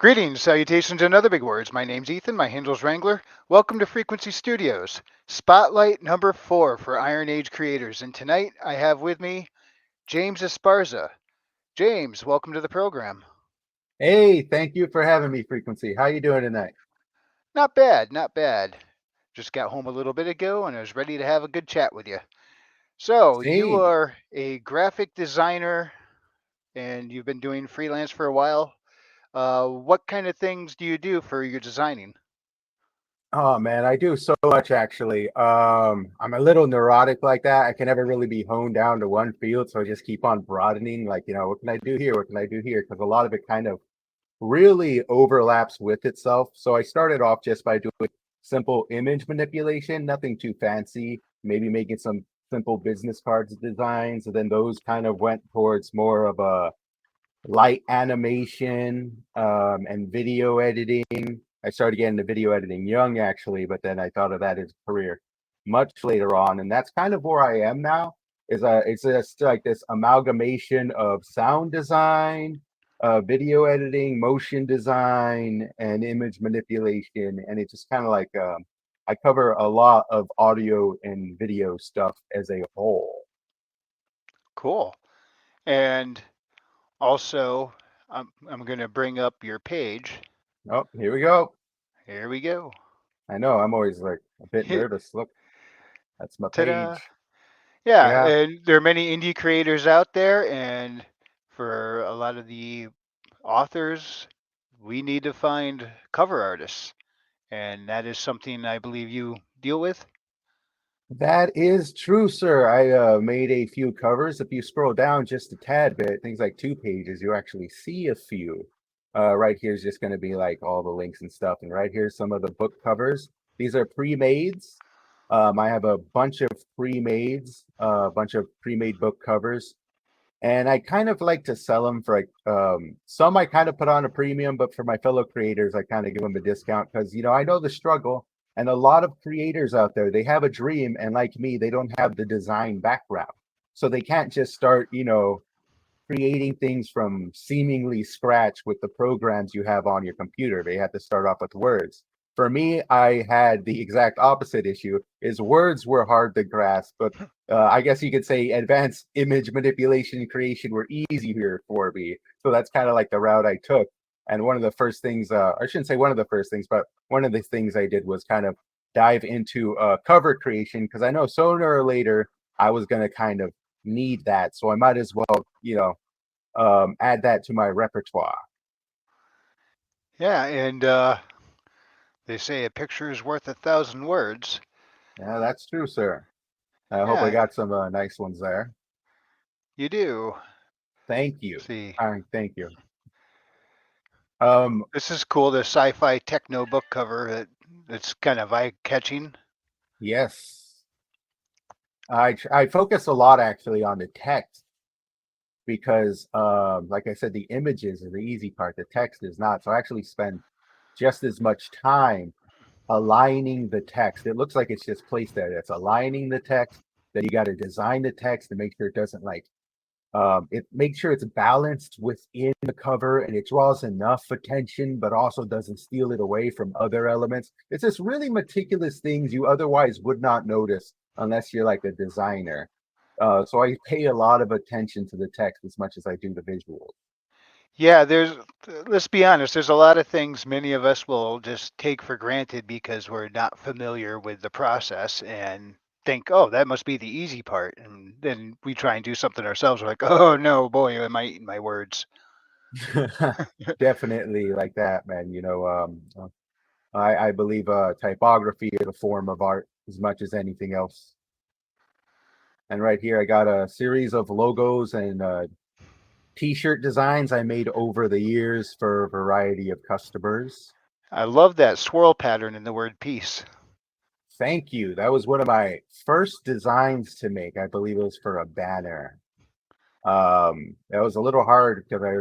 Greetings, salutations, and other big words. My name's Ethan. My handle's Wrangler. Welcome to Frequency Studios, Spotlight number 4 for IronAge creators. And tonight I have with me James Esparza. James, welcome to the program. Hey, thank you for having me, Frequency. How you doing tonight? Not bad, not bad. Just got home a little bit ago and I was ready to have a good chat with you. So, you Same. are a graphic designer and you've been doing freelance for a while. What kind of things do you do for your designing? Oh man, I do so much actually. I'm a little neurotic like that. I can never really be honed down to one field, so I just keep on broadening. Like, what can I do here? What can I do here? Because a lot of it kind of really overlaps with itself. So I started off just by doing simple image manipulation, nothing too fancy. Maybe making some simple business cards designs, and then those kind of went towards more of a light animation and video editing. I started getting into video editing young, actually, but then I thought of that as a career much later on, and that's kind of where I am now. It's just like this amalgamation of sound design, video editing, motion design, and image manipulation, and it's just kind of like I cover a lot of audio and video stuff as a whole. Cool. And also, I'm going to bring up your page. Oh, here we go. Here we go. I know I'm always like a bit nervous. Look, that's my Ta-da. page. Yeah, Yeah, and there are many indie creators out there, and for a lot of the authors, we need to find cover artists, and that is something I believe you deal with. that is true, sir. I made a few covers. If you scroll down just a tad bit, things like 2 pages, you actually see a few. Right here is just going to be like all the links and stuff. And right here's some of the book covers. These are pre-mades. I have a bunch of pre-mades, a bunch of pre-made book covers. And I kind of like to sell them for like some I kind of put on a premium, but for my fellow creators, I kind of give them a discount because I know the struggle. And a lot of creators out there, they have a dream, and like me, they don't have the design background. So they can't just start, creating things from seemingly scratch with the programs you have on your computer. They have to start off with words. For me, I had the exact opposite issue is words were hard to grasp, but I guess you could say advanced image manipulation and creation were easier for me. So that's kind of like the route I took. And one of the first things, I shouldn't say one of the first things, but one of the things I did was kind of dive into cover creation because I know sooner or later I was going to kind of need that. So I might as well, add that to my repertoire. Yeah, and they say a picture is worth 1,000 words. Yeah, that's true, sir. I hope I Yeah, got some nice ones there. you do. Thank you. Let's see. All right, thank you. Um, This is cool, the sci-fi techno book cover. It's kind of eye-catching. yes, I focus a lot actually on the text because, like I said, the images are the easy part. The text is not. So I actually spend just as much time aligning the text. It looks like it's just placed there. It's aligning the text. Then you got to design the text to make sure it doesn't like it makes sure it's balanced within the cover and it draws enough attention, but also doesn't steal it away from other elements. It's just really meticulous things you otherwise would not notice unless you're like a designer. So I pay a lot of attention to the text as much as I do the visuals. Yeah, let's be honest, there's a lot of things many of us will just take for granted because we're not familiar with the process and think, oh, that must be the easy part. And then we try and do something ourselves. We're like, oh no, boy, am I eating my words. Definitely like that, man. I believe typography is a form of art as much as anything else. And right here, I got a series of logos and t-shirt designs I made over the years for a variety of customers. I love that swirl pattern in the word peace. Thank you. That was one of my first designs to make. I believe it was for a banner. It was a little hard because I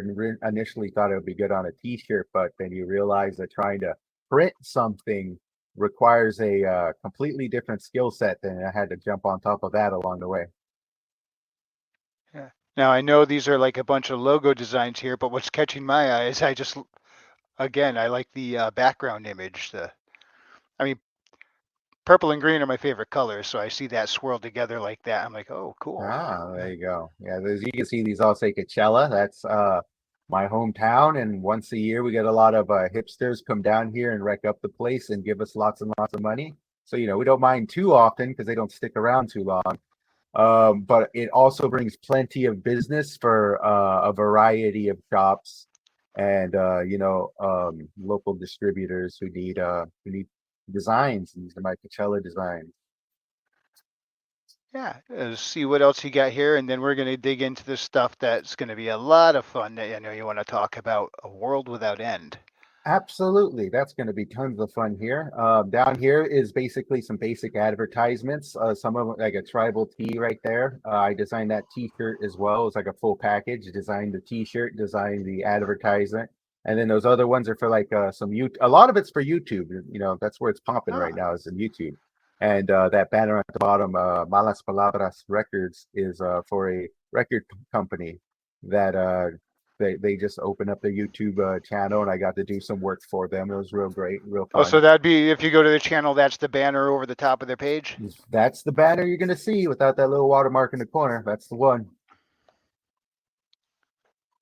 initially thought it would be good on a t-shirt, but then you realize that trying to print something requires a completely different skill set, and I had to jump on top of that along the way. Yeah. Now I know these are like a bunch of logo designs here, but what's catching my eye is again, I like the background image. I mean, purple and green are my favorite colors, so I see that swirled together like that. I'm like, oh, cool. Ah, there you go. Yeah, as you can see, these all say Coachella. That's my hometown, and once a year we get a lot of hipsters come down here and wreck up the place and give us lots and lots of money. So we don't mind too often because they don't stick around too long. But it also brings plenty of business for a variety of shops and local distributors who need designs. These are my Coachella designs. Yeah, see what else you got here, and then we're going to dig into the stuff that's going to be a lot of fun that I know you want to talk about, A World Without End. Absolutely. That's going to be tons of fun here. Down here is basically some basic advertisements. Some of them, like a tribal tee right there. I designed that t-shirt as well. It's like a full package. Designed the t-shirt, designed the advertisement. And then those other ones are for like some a lot of it's for YouTube. That's where it's popping right Ah, now is in YouTube. And that banner at the bottom, Malas Palabras Records, is for a record company that they just opened up their YouTube channel, and I got to do some work for them. It was real great, real oh, fun. so that'd be if you go to the channel, that's the banner over the top of their page. That's the banner you're gonna see without that little watermark in the corner. That's the one.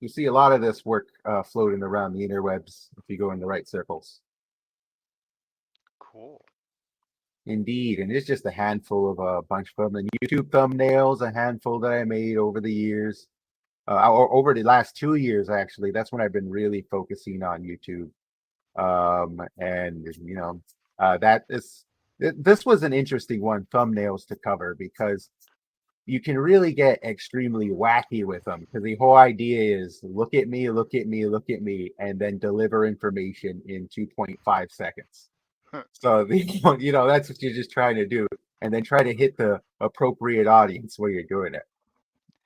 You see a lot of this work floating around the interwebs if you go in the right circles. Cool. Indeed, and it's just a handful of a bunch of them. And YouTube thumbnails, a handful that I made over the years, or over the last 2 years actually. That's when I've been really focusing on YouTube. And that is this was an interesting one, thumbnails to cover, because you can really get extremely wacky with them, because the whole idea is look at me, look at me, look at me, and then deliver information in 2.5 seconds. So that's what you're just trying to do, and then try to hit the appropriate audience where you're doing it.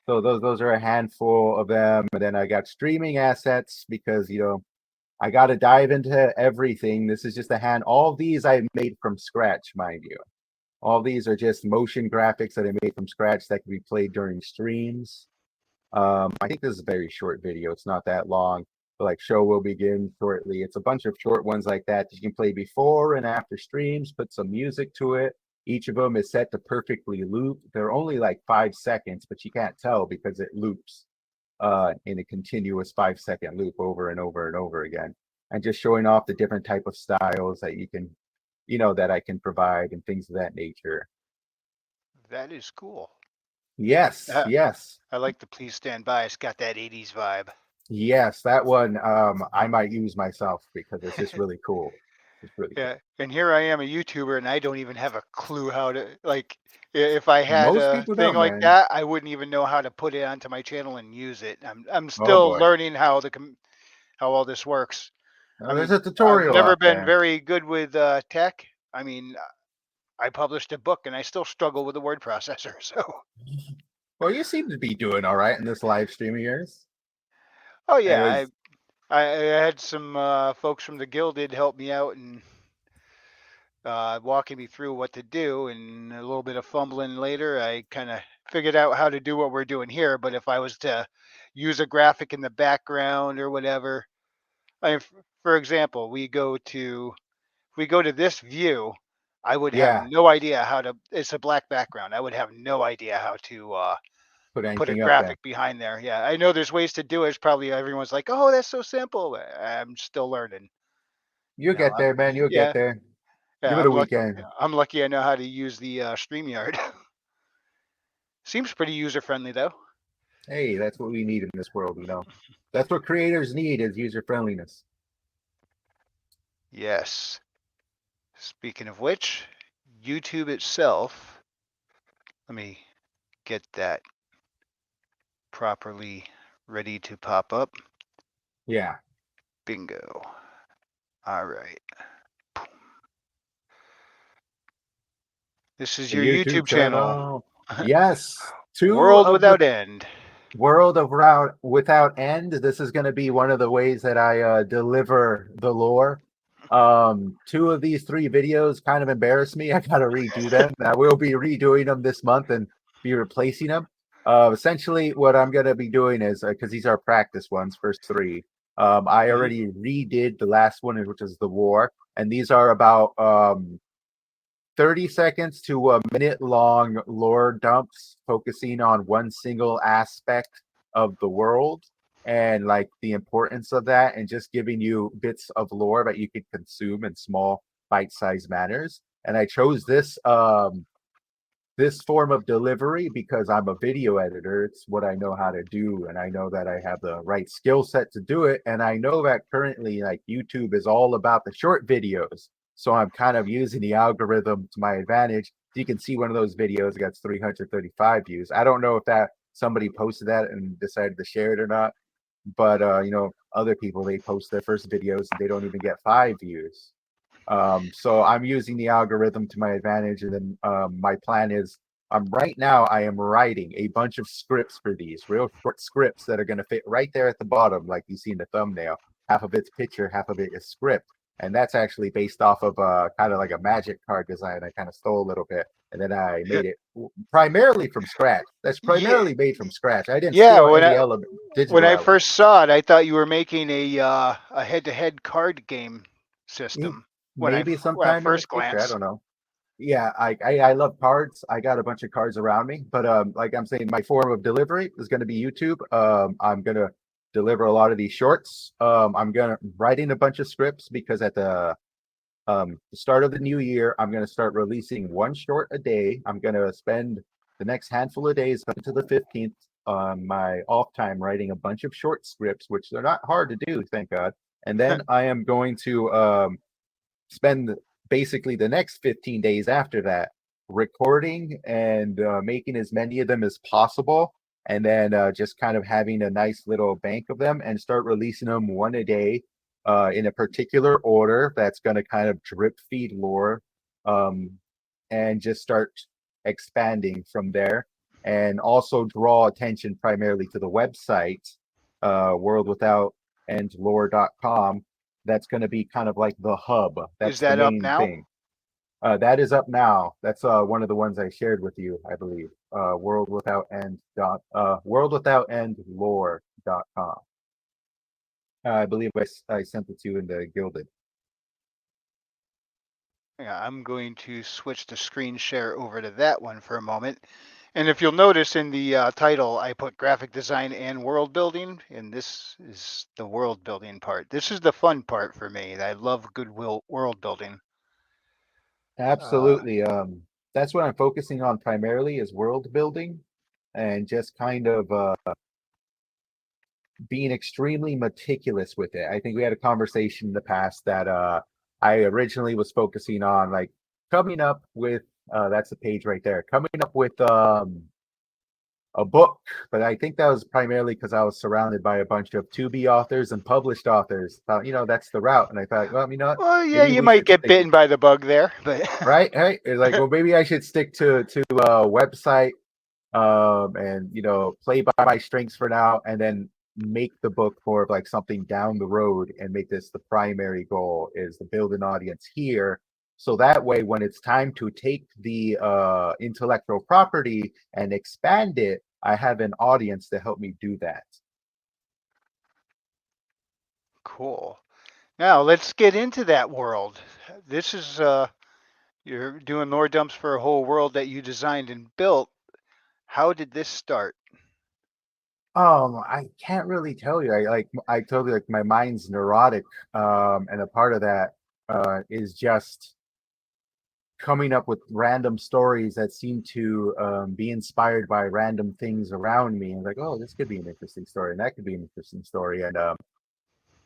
So those are a handful of them. And then I got streaming assets, because I got to dive into everything. This is just a hand. All of these I made from scratch, mind you. All these are just motion graphics that I made from scratch that can be played during streams. I think this is a very short video. It's not that long. But like, show will begin shortly. It's a bunch of short ones like that you can play before and after streams. Put some music to it. Each of them is set to perfectly loop. They're only like 5 seconds, but you can't tell because it loops in a continuous 5 second loop over and over and over again, and just showing off the different type of styles that you can that I can provide and things of that nature. That is cool. Yes, Uh, yes, I like the Please Stand By. It's got that 80s vibe. yes, that one I might use myself because it's just really cool. It's really Yeah, cool. and here I am, a YouTuber, and I don't even have a clue how to like. If I had Most a people thing don't, like man. that, I wouldn't even know how to put it onto my channel and use it. I'm Oh still boy. learning how all this works. I There's mean, a I've tutorial never out been there. very good with tech. I mean, I published a book, and I still struggle with the word processor. So, Well, you seem to be doing all right in this live stream of yours. oh yeah, Anyways, I had some folks from the Gilded help me out and walking me through what to do, and a little bit of fumbling later, I kind of figured out how to do what we're doing here. But if I was to use a graphic in the background or whatever, I mean, for example, we go to this view, I would have yeah, no idea how to. It's a black background. I would have no idea how to put put a anything up there. graphic behind there. Yeah, I know there's ways to do it. It's probably everyone's like, "Oh, that's so simple." I'm still learning. You'll get there, man. You'll get Yeah, there. Give yeah. it a weekend. I'm lucky. I know how to use the StreamYard. Seems pretty user friendly though. Hey, that's what we need in this world, That's what creators need, is user friendliness. Yes. Speaking of which, YouTube itself, let me get that properly ready to pop up. Yeah. Bingo. All right. This is The your YouTube YouTube channel, channel. Yes. Two World of the Without End. World of Route Without End. This is going to be one of the ways that I deliver the lore. Two of these three videos kind of embarrass me. I got to redo them. I will be redoing them this month and be replacing them. Essentially, what I'm going to be doing is because these are practice ones, first three. I Hmm. already redid the last one, which is the war, and these are about 30 seconds to a minute long lore dumps focusing on one single aspect of the world and like the importance of that, and just giving you bits of lore that you can consume in small bite-sized manners. And I chose this form of delivery because I'm a video editor. It's what I know how to do, and I know that I have the right skill set to do it. And I know that currently, like, YouTube is all about the short videos. So I'm kind of using the algorithm to my advantage. You can see one of those videos gets 335 views. I don't know if that somebody posted that and decided to share it or not, but other people, they post their first videos and they don't even get 5 views. So I'm using the algorithm to my advantage, and then my plan is right now I am writing a bunch of scripts for these real short scripts that are going to fit right there at the bottom, like you see in the thumbnail. Half of it's picture, half of it is script, and that's actually based off of kind of like a magic card design I kind of stole a little bit, and then I made it primarily from scratch. That's Yeah, primarily made from scratch. I didn't yeah. steal any element, When digital I element. first saw it, I thought you were making a head-to-head card game system. Maybe When I sometime in the first future, I glance. don't know. Yeah, I love cards. I got a bunch of cards around me, but like I'm saying, my form of delivery is going to be YouTube. I'm gonna deliver a lot of these shorts. I'm gonna writing a bunch of scripts because at the start of the new year, I'm gonna start releasing one short a day. I'm gonna spend the next handful of days up to the 15th on my off time writing a bunch of short scripts, which they're not hard to do, thank God. And then I am going to spend basically the next 15 days after that recording and making as many of them as possible, and then just kind of having a nice little bank of them and start releasing them one a day in a particular order that's going to kind of drip feed lore, um, and just start expanding from there, and also draw attention primarily to the website, world without end lore.com. That's going to be kind of like the hub. Is That's the that up main now? thing. That is up now. That's one of the ones I shared with you, I believe. World without end lore.com. I believe I sent it to you in the gilded. Yeah, I'm going to switch the screen share over to that one for a moment. And if you'll notice in the title, I put graphic design and world building, and this is the world building part. This is the fun part for me. I love good world building. Uh, Absolutely. That's what I'm focusing on primarily is world building, and just kind of being extremely meticulous with it. I think we had a conversation in the past that I originally was focusing on, like, coming up with that's the page right there, coming up with a book, but I think that was primarily because I was surrounded by a bunch of to be authors and published authors. Thought, that's the route, and I thought, well, what? well, yeah, Maybe you we might should get stick, bitten by the bug there, but right? Hey, it's like, well, maybe I should stick to a website, and play by my strengths for now, and then make the book more of like something down the road, and make this the primary goal is to build an audience here, so that way when it's time to take the intellectual property and expand it, I have an audience to help me do that. cool. Now let's get into that world. This is you're doing lore dumps for a whole world that you designed and built. How did this start? I can't really tell you. I told you, like, my mind's neurotic, and a part of that is just coming up with random stories that seem to be inspired by random things around me, and like, oh, this could be an interesting story, and that could be an interesting story. And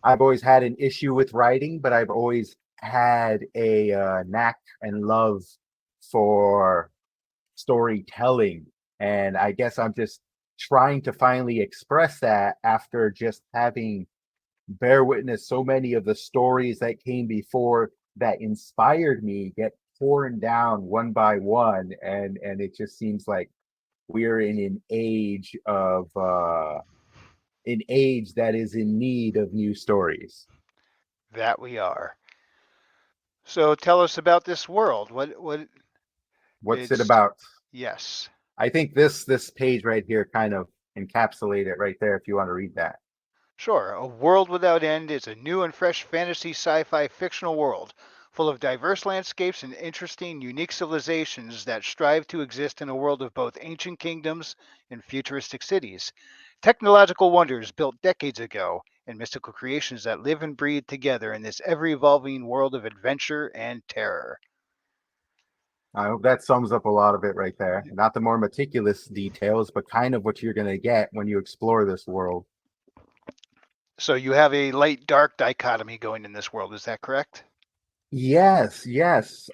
I've always had an issue with writing, but I've always had a knack and love for storytelling. And I guess I'm just trying to finally express that after just having bear witness so many of the stories that came before that inspired me get torn down one by one. And it just seems like we're in an age that is in need of new stories. That we are. So tell us about this world. What What's it it's about? yes. I think this page right here kind of encapsulate it right there if you want to read that. Sure, A World Without End is a new and fresh fantasy sci fi fictional world full of diverse landscapes and interesting, unique civilizations that strive to exist in a world of both ancient kingdoms and futuristic cities, technological wonders built decades ago, and mystical creations that live and breathe together in this ever evolving world of adventure and terror. I hope that sums up a lot of it right there. Not the more meticulous details, but kind of what you're going to get when you explore this world. So you have a light dark dichotomy going in this world, is that correct? Yes, yes.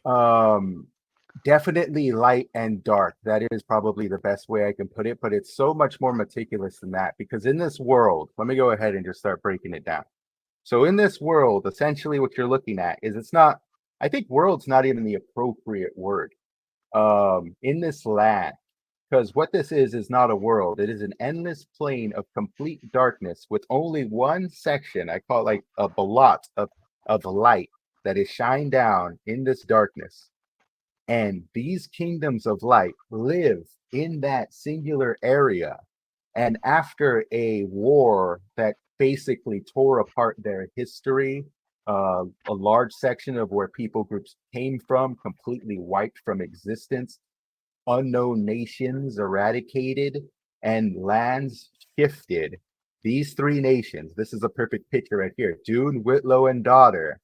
Definitely light and dark. That is probably the best way I can put it, but it's so much more meticulous than that because in this world, let me go ahead and just start breaking it down. So in this world, essentially what you're looking at is it's not, I think world's not even the appropriate word. In this land, because what this is not a world. It is an endless plane of complete darkness with only one section. I call it like a blot of light that is shined down in this darkness. And these kingdoms of light live in that singular area. And after a war that basically tore apart their history, a large section of where people groups came from completely wiped from existence, unknown nations eradicated, and lands shifted. These three nations, this is a perfect picture right here, Dune, Whitlow, and Daughter,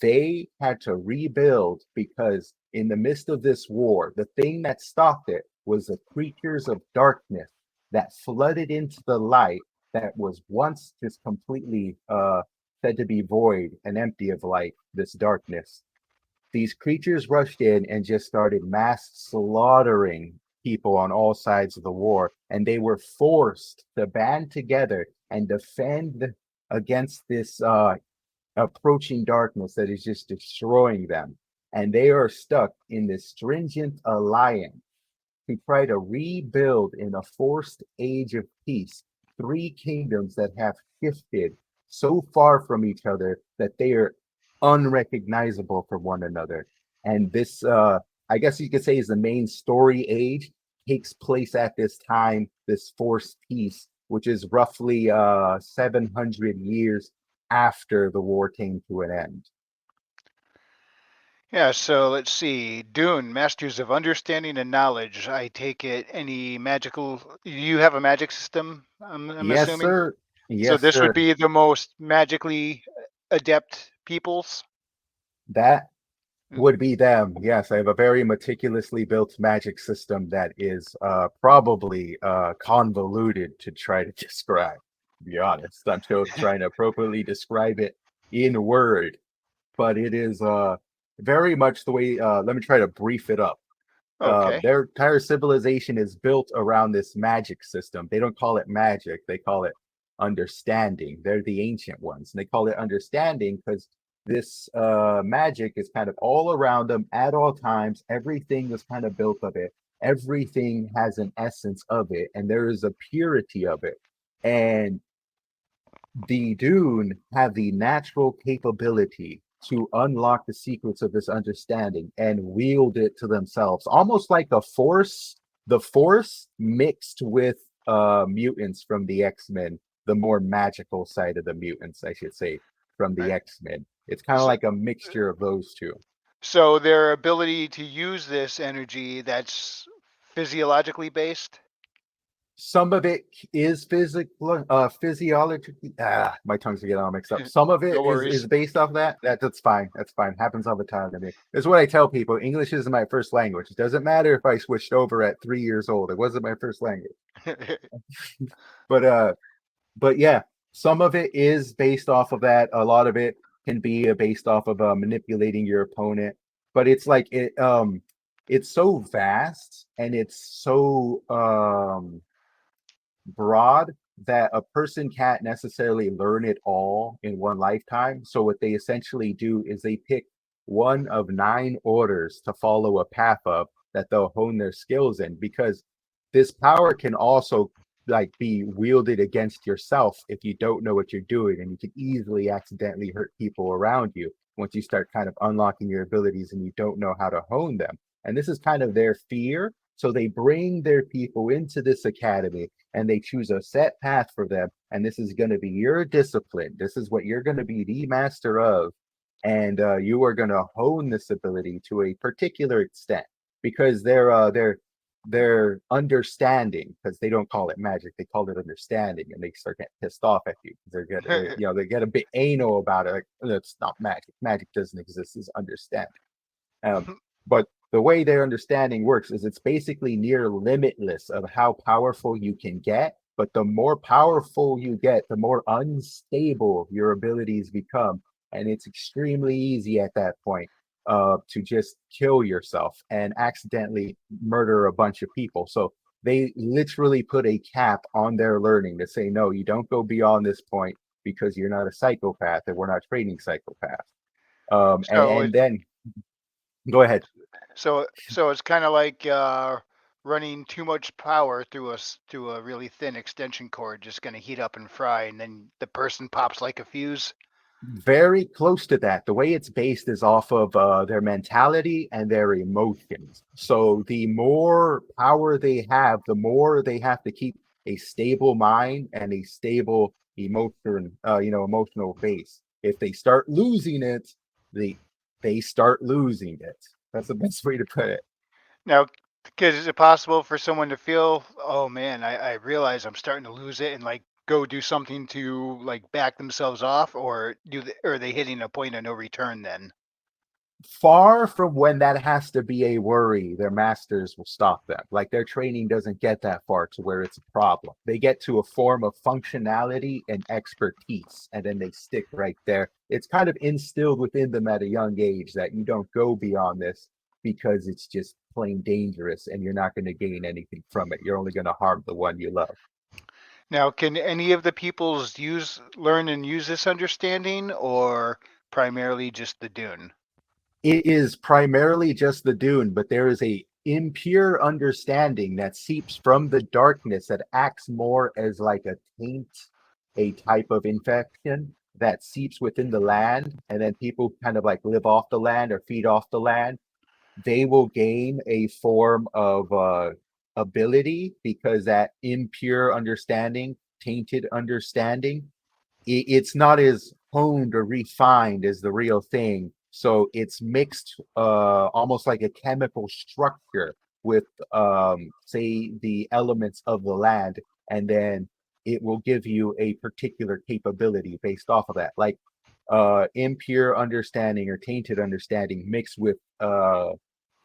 they had to rebuild because in the midst of this war, the thing that stopped it was the creatures of darkness that flooded into the light that was once just completely said to be void and empty of light, this darkness. These creatures rushed in and just started mass slaughtering people on all sides of the war, and they were forced to band together and defend against this approaching darkness that is just destroying them. And they are stuck in this stringent alliance to try to rebuild in a forced age of peace three kingdoms that have shifted so far from each other that they are unrecognizable from one another. And this, I guess you could say, is the main story age takes place at this time, this forced peace, which is roughly 700 years after the war came to an end. Yeah, so let's see. Dune, Masters of Understanding and Knowledge. I take it any magical. You have a magic system, I'm Yes, assuming? sir. So Yes, this would sir. be the most magically adept peoples? That Mm. would be them. Yes, I have a very meticulously built magic system that is probably convoluted to try to describe. To be honest, I'm still trying to appropriately describe it in word, but it is very much the way. Let me try to brief it up. Okay. Their entire civilization is built around this magic system. They don't call it magic, they call it understanding. They're the ancient ones. And they call it understanding because this magic is kind of all around them at all times. Everything is kind of built of it. Everything has an essence of it, and there is a purity of it. And the Dune have the natural capability to unlock the secrets of this understanding and wield it to themselves, almost like a force, the force mixed with mutants from the X-Men, the more magical side of the mutants, I should say, from the Right. X-Men. It's kind of So, like a mixture of those two. so their ability to use this energy that's physiologically based? Some of it is physical, physiologically. My tongue's getting all mixed up. Some of No it is worries. based off that. That's fine. That's fine. Happens all the time to me. It's what I tell people. English isn't my first language. It doesn't matter if I switched over at 3 years old. It wasn't my first language. But but yeah, some of it is based off of that. A lot of it can be based off of manipulating your opponent. But it's like it's so vast and it's so broad that a person can't necessarily learn it all in one lifetime. So what they essentially do is they pick one of nine orders to follow a path of that they'll hone their skills in because this power can also like be wielded against yourself if you don't know what you're doing and you can easily accidentally hurt people around you once you start kind of unlocking your abilities and you don't know how to hone them. And this is kind of their fear. So they bring their people into this academy and they choose a set path for them and this is going to be your discipline. This is what you're going to be the master of, and you are going to hone this ability to a particular extent because they're understanding, because they don't call it magic, they call it understanding, and they start getting pissed off at you because they get a bit anal about it, like it's not magic. Magic doesn't exist, it's understanding. Um, but the way their understanding works is it's basically near limitless of how powerful you can get. But the more powerful you get, the more unstable your abilities become. And it's extremely easy at that point to just kill yourself and accidentally murder a bunch of people. So they literally put a cap on their learning to say, no, you don't go beyond this point because you're not a psychopath and we're not training psychopaths. so And then go ahead. so it's kind of like running too much power through through a really thin extension cord, just going to heat up and fry, and then the person pops like a fuse. Very close to that. The way it's based is off of their mentality and their emotions. So the more power they have, the more they have to keep a stable mind and a stable emotional base. If they start losing it, they they start losing it. That's the best way to put it. Now, because is it possible for someone to feel, oh man, I realize I'm starting to lose it, and like go do something to like back themselves off, or or are they hitting a point of no return then? Far from when that has to be a worry, their masters will stop them. Like their training doesn't get that far to where it's a problem. They get to a form of functionality and expertise, and then they stick right there. It's kind of instilled within them at a young age that you don't go beyond this because it's just plain dangerous and you're not going to gain anything from it. You're only going to harm the one you love. Now, can any of the peoples learn and use this understanding, or primarily just the Dune? It is primarily just the dune, but there is a impure understanding that seeps from the darkness that acts more as like a taint, a type of infection that seeps within the land, and then people kind of like live off the land or feed off the land. They will gain a form of ability because that impure understanding, tainted understanding, it's not as honed or refined as the real thing. So it's mixed almost like a chemical structure with say the elements of the land, and then it will give you a particular capability based off of that. Like impure understanding or tainted understanding mixed with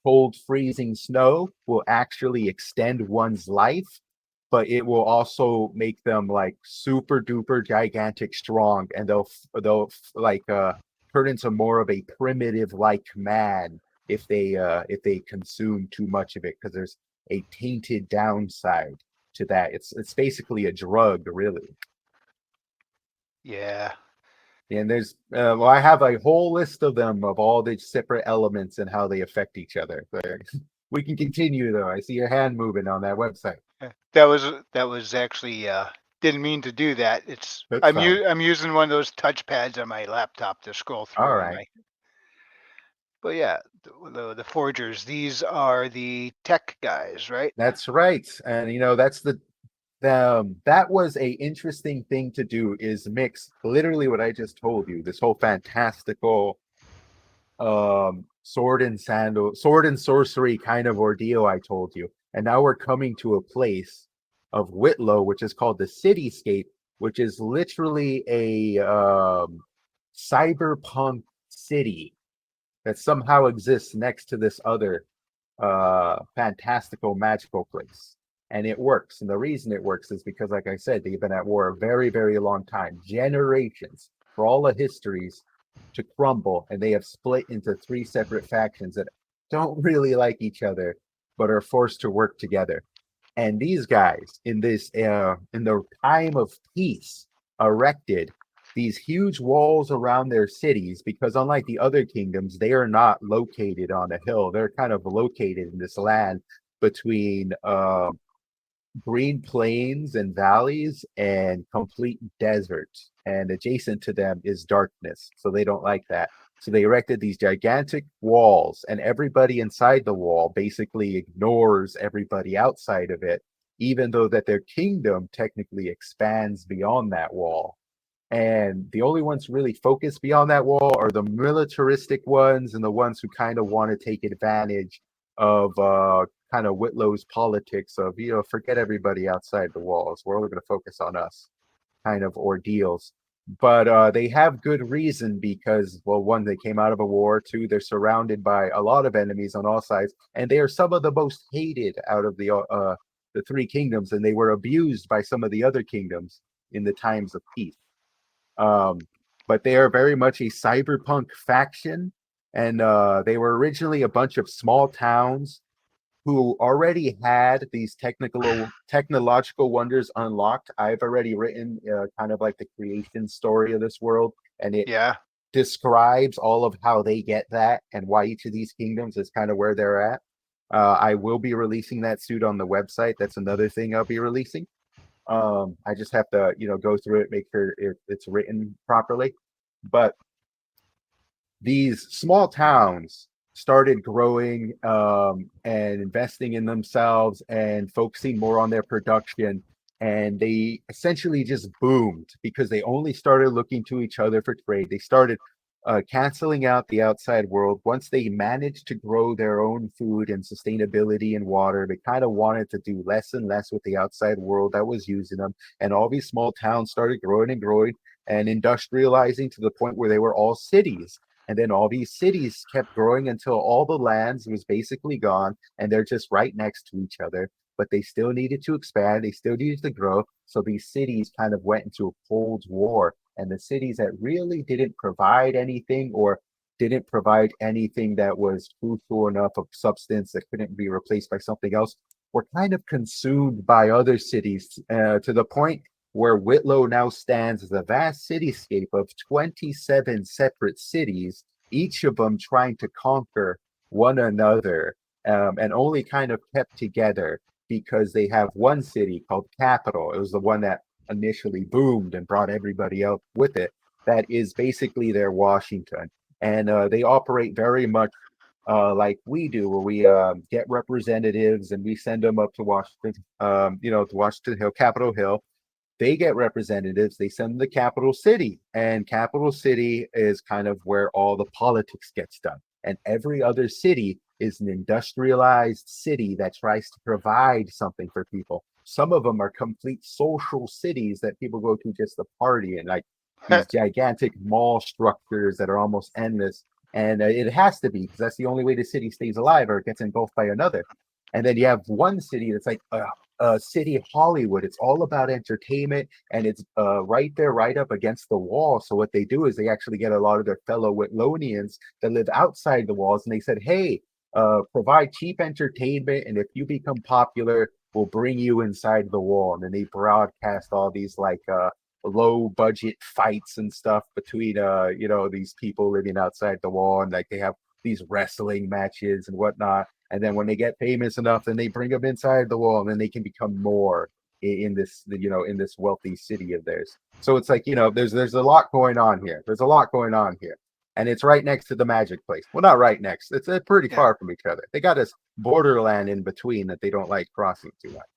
cold freezing snow will actually extend one's life, but it will also make them like super duper gigantic strong, and they'll like turn into more of a primitive like man if they consume too much of it, because there's a tainted downside to that. It's basically a drug, really. Yeah. And there's well, I have a whole list of them of all the separate elements and how they affect each other. But we can continue though. I see your hand moving on that website. That was actually didn't mean to do that. That's fine. I'm using one of those touch pads on my laptop to scroll All through on right. my. But yeah, the forgers. These are the tech guys, right? That's right. And that's that was a interesting thing to do, is mix literally what I just told you, this whole fantastical sword and sorcery kind of ordeal I told you. And now we're coming to a place of Whitlow, which is called the Cityscape, which is literally a cyberpunk city that somehow exists next to this other fantastical magical place. And it works. And the reason it works is because, like I said, they've been at war a very, very long time, generations, for all the histories to crumble. And they have split into three separate factions that don't really like each other, but are forced to work together. And these guys, in the time of peace, erected these huge walls around their cities, because unlike the other kingdoms, they are not located on a hill. They're kind of located in this land between green plains and valleys and complete deserts. And adjacent to them is darkness. So they don't like that. So they erected these gigantic walls, and everybody inside the wall basically ignores everybody outside of it. even though that their kingdom technically expands beyond that wall. And the only ones really focused beyond that wall are the militaristic ones and the ones who kind of want to take advantage of kind of Whitlow's politics of, forget everybody outside the walls. We're only going to focus on us kind of ordeals. But they have good reason because, well, one, they came out of a war. Two, they're surrounded by a lot of enemies on all sides, and they are some of the most hated out of the three kingdoms, and they were abused by some of the other kingdoms in the times of peace. Um, but they are very much a cyberpunk faction, and they were originally a bunch of small towns who already had these technological wonders unlocked. I've already written kind of like the creation story of this world, and it Yeah. describes all of how they get that and why each of these kingdoms is kind of where they're at. I will be releasing that suit on the website. That's another thing I'll be releasing. I just have to, go through it, make sure it's written properly. But these small towns started growing and investing in themselves and focusing more on their production. And they essentially just boomed because they only started looking to each other for trade. They started canceling out the outside world. Once they managed to grow their own food and sustainability and water, they kind of wanted to do less and less with the outside world that was using them. And all these small towns started growing and growing and industrializing to the point where they were all cities. And then all these cities kept growing until all the lands was basically gone, and they're just right next to each other. But they still needed to expand, they still needed to grow. So these cities kind of went into a Cold War. And the cities that really didn't provide anything or didn't provide anything that was crucial enough of substance that couldn't be replaced by something else were kind of consumed by other cities to the point where Whitlow now stands as a vast cityscape of 27 separate cities, each of them trying to conquer one another, and only kind of kept together because they have one city called Capital. It was the one that initially boomed and brought everybody out with it. That is basically their Washington. And they operate very much like we do, where we get representatives and we send them up to Washington, to Washington Hill, Capitol Hill. They get representatives, they send them to Capital City, and Capital City is kind of where all the politics gets done. And every other city is an industrialized city that tries to provide something for people. Some of them are complete social cities that people go to just to party and like these gigantic mall structures that are almost endless. And it has to be because that's the only way the city stays alive or it gets engulfed by another. And then you have one city that's like city Hollywood. It's all about entertainment, and it's right there, right up against the wall. So what they do is they actually get a lot of their fellow Whitlonians that live outside the walls, and they said, "Hey, provide cheap entertainment, and if you become popular, we'll bring you inside the wall." And then they broadcast all these like low budget fights and stuff between these people living outside the wall, and like they have these wrestling matches and whatnot. And then when they get famous enough, then they bring them inside the wall, and then they can become more in this, in this wealthy city of theirs. So it's like, there's a lot going on here. There's a lot going on here, and it's right next to the magic place. Well, not right next. It's pretty Yeah. far from each other. They got this borderland in between that they don't like crossing too much.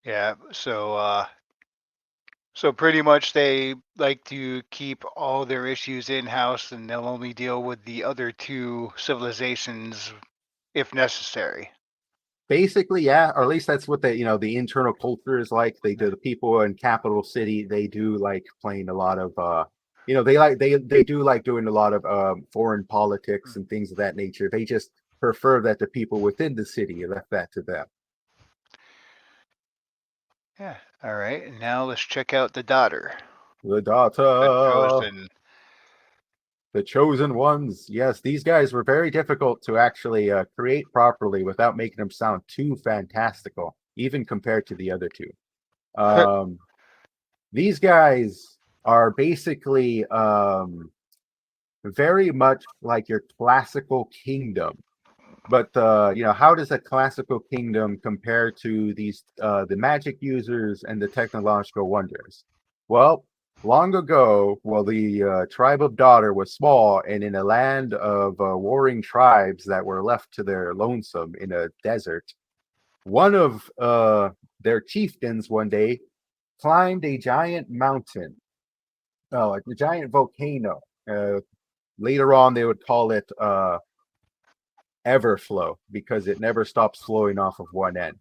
Yeah. So pretty much they like to keep all their issues in house, and they'll only deal with the other two civilizations if necessary. Basically, yeah, or at least that's what the internal culture is like. They do Yeah. the people in Capital City, they do like playing a lot of they do like doing a lot of foreign politics Mm. and things of that nature. They just prefer that the people within the city left that to them. Yeah. All right. And now let's check out the daughter, The the data, chosen. the chosen ones. Yes, these guys were very difficult to actually create properly without making them sound too fantastical, even compared to the other two. Um, these guys are basically very much like your classical kingdom. But how does a classical kingdom compare to these the magic users and the technological wonders? Well, long ago, while the tribe of Daughter was small and in a land of warring tribes that were left to their lonesome in a desert, one of their chieftains one day climbed a giant mountain, like a giant volcano. Later on, they would call it Everflow because it never stops flowing off of one end.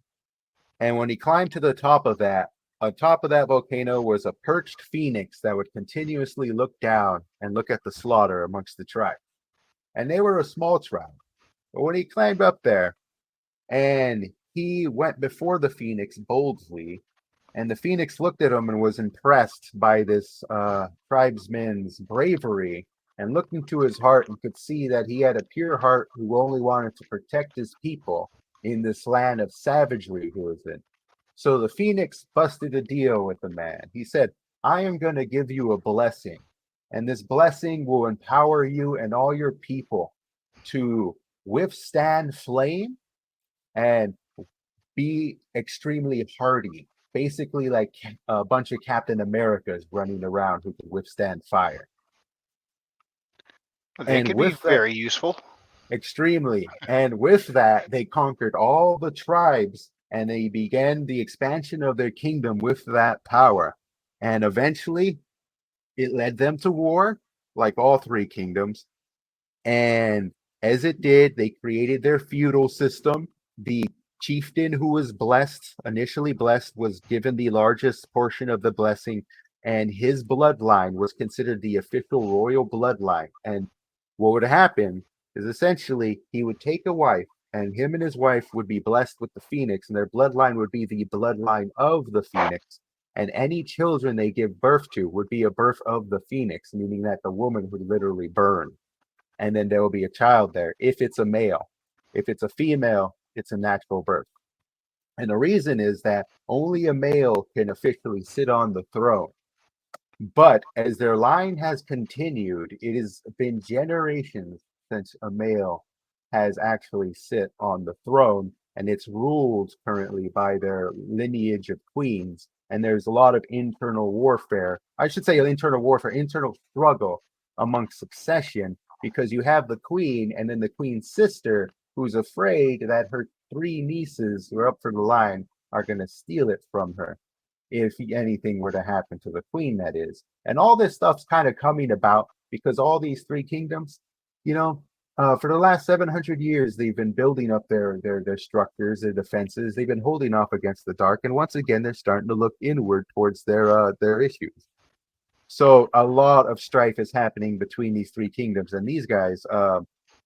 And when he climbed to the top of that, on top of that volcano was a perched phoenix that would continuously look down and look at the slaughter amongst the tribe. And they were a small tribe. But when he climbed up there and he went before the phoenix boldly, and the phoenix looked at him and was impressed by this tribesman's bravery and looked into his heart and could see that he had a pure heart who only wanted to protect his people in this land of savagery he was in. So the phoenix busted a deal with the man. He said, I am going to give you a blessing, and this blessing will empower you and all your people to withstand flame and be extremely hardy. Basically, like a bunch of Captain Americas running around who can withstand fire. They And could be with that, very useful. extremely. And with that, they conquered all the tribes and they began the expansion of their kingdom with that power. And eventually, it led them to war, like all three kingdoms. And as it did, they created their feudal system. The chieftain who was blessed, initially blessed, was given the largest portion of the blessing, and his bloodline was considered the official royal bloodline. And what would happen is essentially he would take a wife, and him and his wife would be blessed with the phoenix, and their bloodline would be the bloodline of the phoenix. And any children they give birth to would be a birth of the phoenix, meaning that the woman would literally burn and then there will be a child there if it's a male. If it's a female, it's a natural birth. And the reason is that only a male can officially sit on the throne. But as their line has continued, it has been generations since a male has actually sit on the throne, and it's ruled currently by their lineage of queens. And there's a lot of internal warfare. I should say internal warfare, internal struggle amongst succession, because you have the queen and then the queen's sister who's afraid that her three nieces who are up for the line are going to steal it from her if anything were to happen to the queen, that is. And all this stuff's kind of coming about because all these three kingdoms, you know, for the last 700 years, they've been building up their structures, their defenses. They've been holding off against the dark, and once again, they're starting to look inward towards their issues. So a lot of strife is happening between these three kingdoms, and these guys,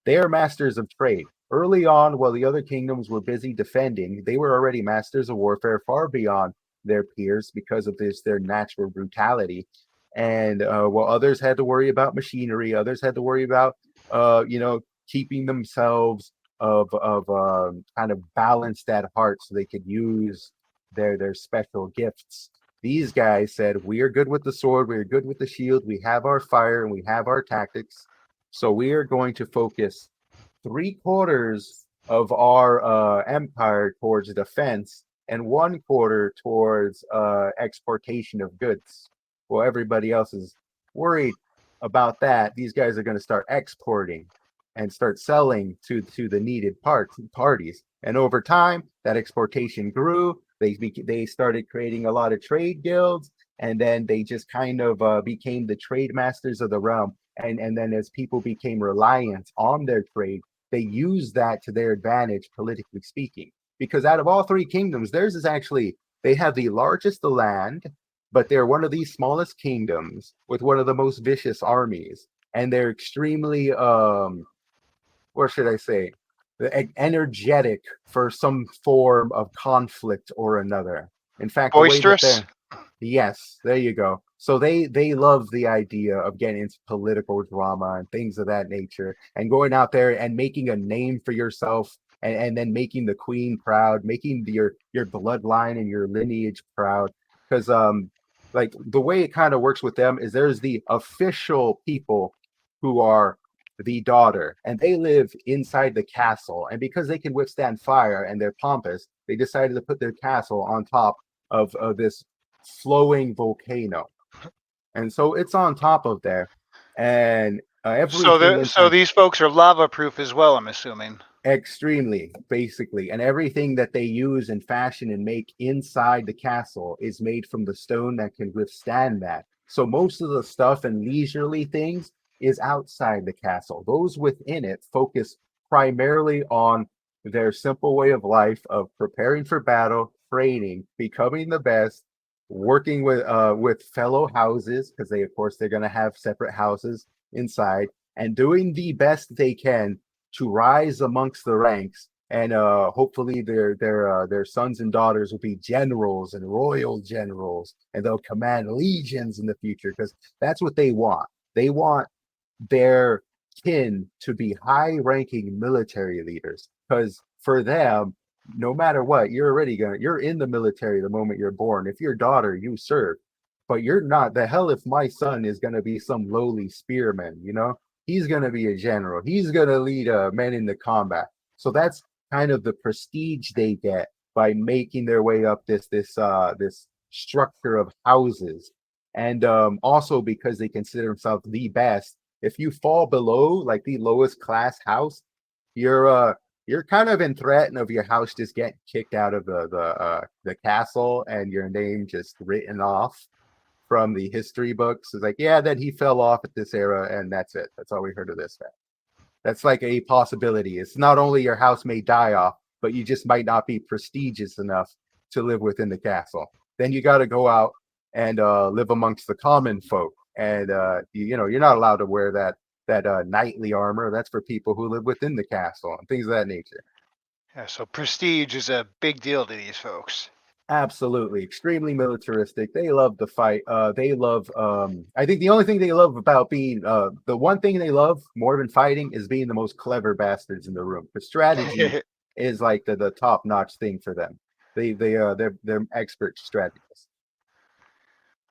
they are masters of trade. Early on, while the other kingdoms were busy defending, they were already masters of warfare far beyond their peers because of their natural brutality. And while others had to worry about machinery, others had to worry about keeping themselves of kind of balanced at heart so they could use their special gifts. These guys said, we are good with the sword, we are good with the shield, we have our fire, and we have our tactics. So we are going to focus 3/4 of our empire towards defense and 1/4 towards exportation of goods. Well, everybody else is worried about that. These guys are going to start exporting and start selling to the needed parties. And over time, that exportation grew. They started creating a lot of trade guilds, and then they just kind of became the trade masters of the realm. And then as people became reliant on their trade, they used that to their advantage, politically speaking. Because out of all three kingdoms, theirs is actually, they have the largest land, but they're one of the smallest kingdoms with one of the most vicious armies. And they're extremely what should I say, energetic for some form of conflict or another. In fact, the way that Boisterous. they're, yes, there you go. So they love the idea of getting into political drama and things of that nature, and going out there and making a name for yourself, and then making the queen proud, making your bloodline and your lineage proud. Because like the way it kind of works with them is there's the official people who are the daughter, and they live inside the castle. And because they can withstand fire and they're pompous, they decided to put their castle on top of this flowing volcano. And so it's on top of there, and everything So inside. these folks are lava proof as well, I'm assuming. Extremely, basically. And everything that they use and fashion and make inside the castle is made from the stone that can withstand that. So most of the stuff and leisurely things is outside the castle. Those within it focus primarily on their simple way of life of preparing for battle, training, becoming the best, working with fellow houses, because they of course they're gonna have separate houses inside, and doing the best they can to rise amongst the ranks, and hopefully their sons and daughters will be generals and royal generals, and they'll command legions in the future because that's what they want. They want their kin to be high-ranking military leaders because for them, no matter what, you're in the military the moment you're born. If your daughter, you serve, but you're not. The hell if my son is gonna be some lowly spearman, you know? He's gonna be a general. He's gonna lead men into combat. So that's kind of the prestige they get by making their way up this structure of houses. And also because they consider themselves the best, if you fall below like the lowest class house, you're kind of in threat of your house just getting kicked out of the castle and your name just written off from the history books. It's like, yeah, then he fell off at this era, and that's it. That's all we heard of this guy. That's like a possibility. It's not only your house may die off, but you just might not be prestigious enough to live within the castle. Then you got to go out and live amongst the common folk, and you're not allowed to wear that knightly armor. That's for people who live within the castle and things of that nature. Yeah, so prestige is a big deal to these folks. Absolutely, extremely militaristic. They love the fight. They love. I think the only thing they love about being the one thing they love more than fighting is being the most clever bastards in the room. The strategy is like the top notch thing for them. They're expert strategists.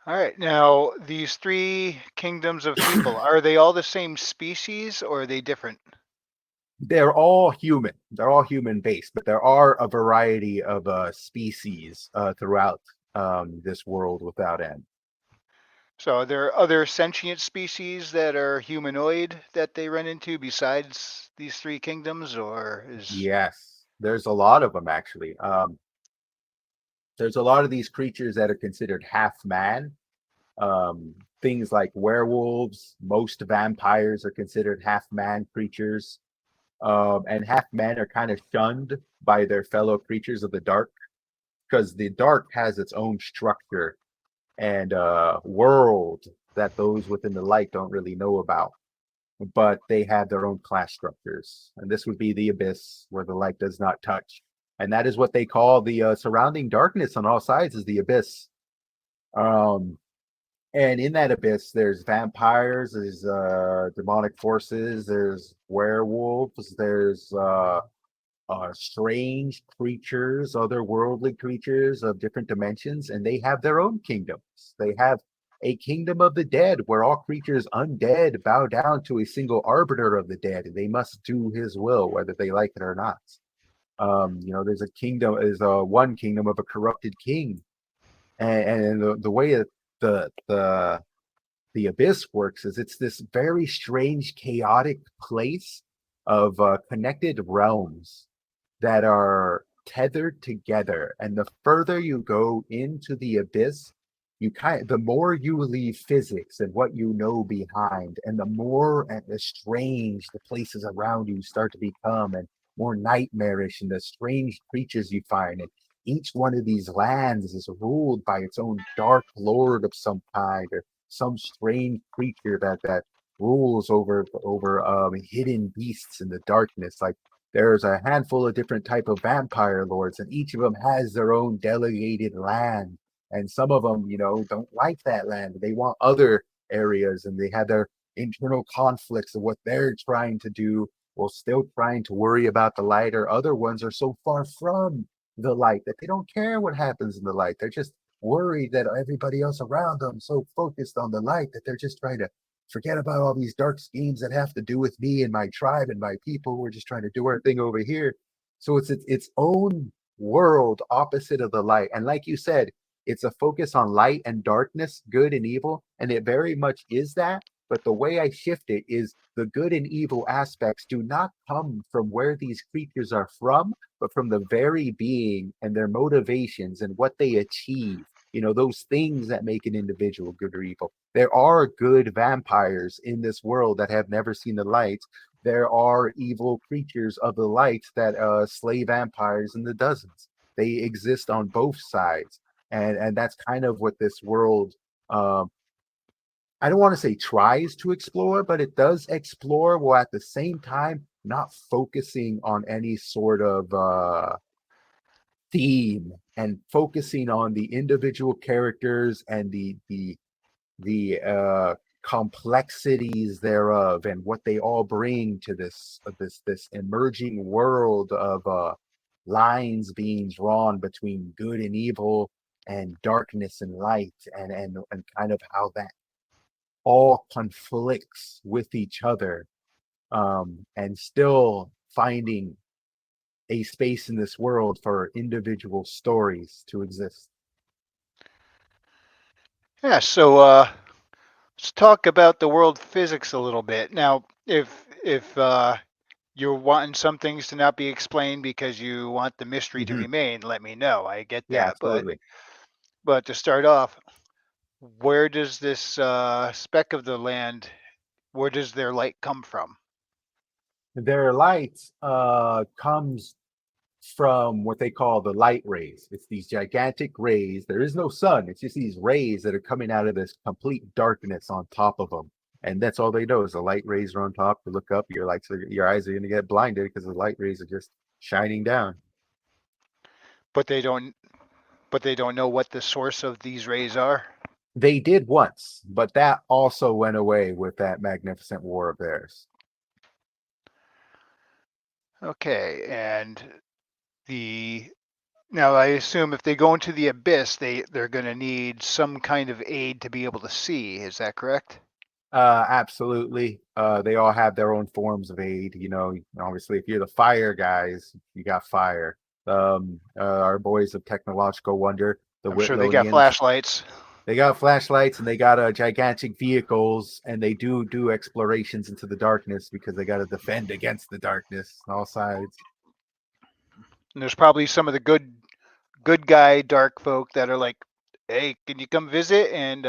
All right, now these three kingdoms of people, are they all the same species or are they different? They're all human. They're all human based, but there are a variety of species throughout this world without end. So are there other sentient species that are humanoid that they run into besides these three kingdoms, or is Yes, there's a lot of them actually. There's a lot of these creatures that are considered half man. Things like werewolves, most vampires are considered half man creatures. And half men are kind of shunned by their fellow creatures of the dark because the dark has its own structure and world that those within the light don't really know about. But they have their own class structures. And this would be the abyss where the light does not touch. And that is what they call the surrounding darkness on all sides is the abyss. Um, and in that abyss, there's vampires, there's demonic forces, there's werewolves, there's strange creatures, otherworldly creatures of different dimensions, and they have their own kingdoms. They have a kingdom of the dead where all creatures undead bow down to a single arbiter of the dead, and they must do his will, whether they like it or not. There's one kingdom of a corrupted king, and the way that the the the abyss works is it's this very strange, chaotic place of connected realms that are tethered together. And the further you go into the abyss, the more you leave physics and what you know behind, and the more and the strange the places around you start to become, and more nightmarish, and the strange creatures you find. And each one of these lands is ruled by its own dark lord of some kind, or some strange creature that rules over hidden beasts in the darkness. Like there's a handful of different type of vampire lords, and each of them has their own delegated land. And some of them, don't like that land. They want other areas, and they have their internal conflicts of what they're trying to do while still trying to worry about the light. Or other ones are so far from the light that they don't care what happens in the light. They're just worried that everybody else around them so focused on the light that they're just trying to forget about all these dark schemes that have to do with me and my tribe and my people. We're just trying to do our thing over here. So it's its own world opposite of the light. And like you said, it's a focus on light and darkness, good and evil, and it very much is that. But the way I shift it is the good and evil aspects do not come from where these creatures are from, but from the very being and their motivations and what they achieve. You know, those things that make an individual good or evil. There are good vampires in this world that have never seen the light. There are evil creatures of the light that slay vampires in the dozens. They exist on both sides, and that's kind of what this world. I don't want to say tries to explore, but it does explore while at the same time not focusing on any sort of theme and focusing on the individual characters and the complexities thereof and what they all bring to this emerging world of lines being drawn between good and evil and darkness and light and kind of how that all conflicts with each other, and still finding a space in this world for individual stories to exist. Yeah, so let's talk about the world physics a little bit. Now, if you're wanting some things to not be explained because you want the mystery to Hmm. remain, let me know. I get Yeah, that. absolutely. But to start off, where does this speck of the land, where does their light come from? Their light comes from what they call the light rays. It's these gigantic rays. There is no sun. It's just these rays that are coming out of this complete darkness on top of them. And that's all they know is the light rays are on top. You look up, your eyes are going to get blinded because the light rays are just shining down. But they don't but they don't know what the source of these rays are. They did once, but that also went away with that magnificent war of theirs. Okay, and the now I assume if they go into the abyss, they're going to need some kind of aid to be able to see. Is that correct? Absolutely. They all have their own forms of aid. You know, obviously, if you're the fire guys, you got fire. Our boys of technological wonder, the I'm sure they got Whitlonians, flashlights. they got flashlights and they got gigantic vehicles, and they do explorations into the darkness because they got to defend against the darkness on all sides. And there's probably some of the good guy dark folk that are like, "Hey, can you come visit and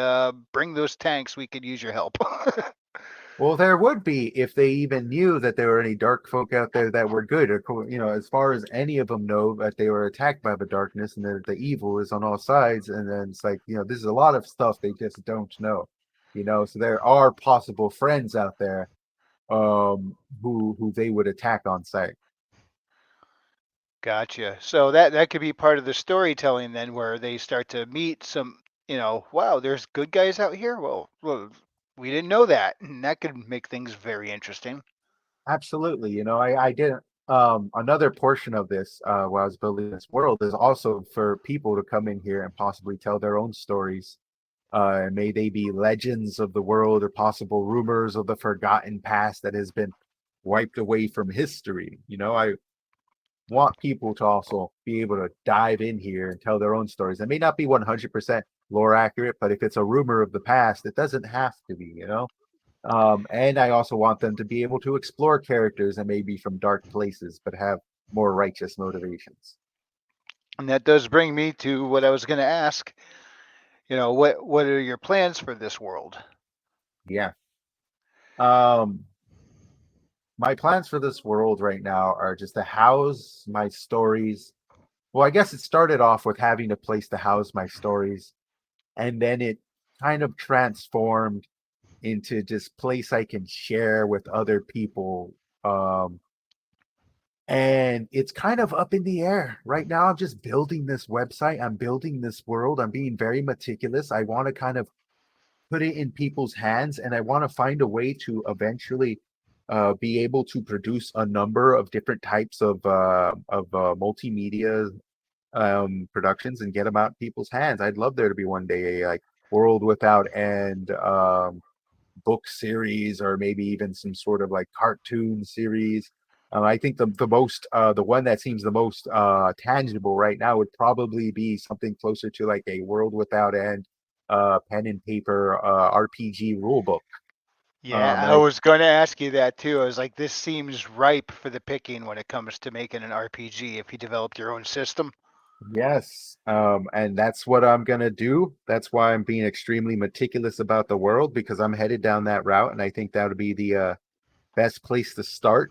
bring those tanks? We could use your help." Well, there would be if they even knew that there were any dark folk out there that were good. You know, as far as any of them know that they were attacked by the darkness and that the evil is on all sides. And then it's like, you know, this is a lot of stuff they just don't know. You know, so there are possible friends out there who they would attack on sight. Gotcha. So that could be part of the storytelling then, where they start to meet some, wow, there's good guys out here. Well, we didn't know that, and that could make things very interesting. Absolutely. You know, I did another portion of this while I was building this world is also for people to come in here and possibly tell their own stories. May they be legends of the world or possible rumors of the forgotten past that has been wiped away from history. You know, I want people to also be able to dive in here and tell their own stories. It may not be 100% lore accurate, but if it's a rumor of the past, it doesn't have to be, you know? And I also want them to be able to explore characters that may be from dark places, but have more righteous motivations. And that does bring me to what I was going to ask. What are your plans for this world? Yeah. Um, my plans for this world right now are just to house my stories. Well, I guess it started off with having a place to house my stories, and then it kind of transformed into just place I can share with other people. And it's kind of up in the air right now. I'm just building this website. I'm building this world. I'm being very meticulous. I want to kind of put it in people's hands, and I want to find a way to eventually be able to produce a number of different types of multimedia productions and get them out in people's hands. I'd love there to be one day a like world without end book series or maybe even some sort of like cartoon series. I think the one that seems the most tangible right now would probably be something closer to like a world without end pen and paper RPG rule book. Yeah, And I I was going to ask you that too. I was like, this seems ripe for the picking when it comes to making an RPG if you developed your own system. Yes, and that's what I'm gonna do. That's why I'm being extremely meticulous about the world because I'm headed down that route, and I think that would be the best place to start.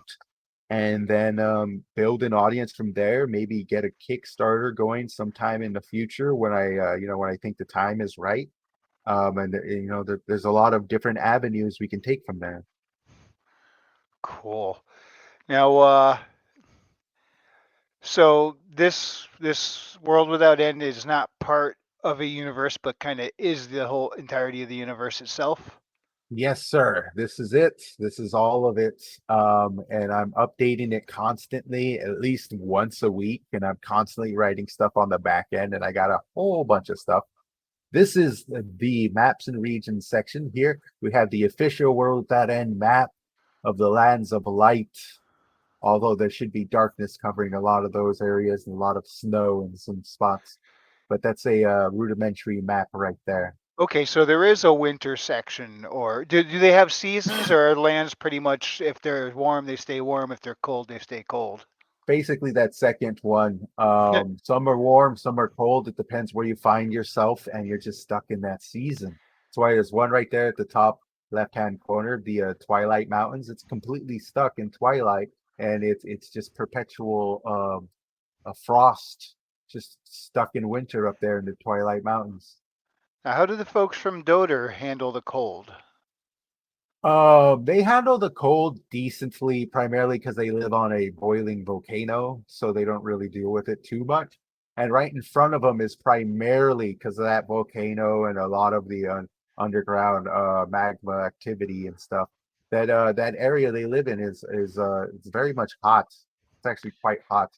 And then build an audience from there. Maybe get a Kickstarter going sometime in the future when when I think the time is right. And there's a lot of different avenues we can take from there. Cool. Now, so this world without end is not part of a universe, but kind of is the whole entirety of the universe itself. Yes, sir. This is it. This is all of it. And I'm updating it constantly, at least once a week. And I'm constantly writing stuff on the back end. And I got a whole bunch of stuff. This is the maps and regions section. Here we have the official World Without End map of the lands of light. Although there should be darkness covering a lot of those areas and a lot of snow in some spots. But that's a rudimentary map right there. Okay, so there is a winter section, or do they have seasons, or are lands pretty much if they're warm, they stay warm, if they're cold, they stay cold? Basically that second one. Some are warm, some are cold. It depends where you find yourself, and you're just stuck in that season. That's why there's one right there at the top left-hand corner, the Twilight Mountains. It's completely stuck in twilight, and it's just perpetual a frost, just stuck in winter up there in the Twilight Mountains. Now, how do the folks from Doder handle the cold? They handle the cold decently, primarily because they live on a boiling volcano, so they don't really deal with it too much. And right in front of them is primarily because of that volcano and a lot of the underground magma activity and stuff. That area they live in is it's very much hot. It's actually quite hot.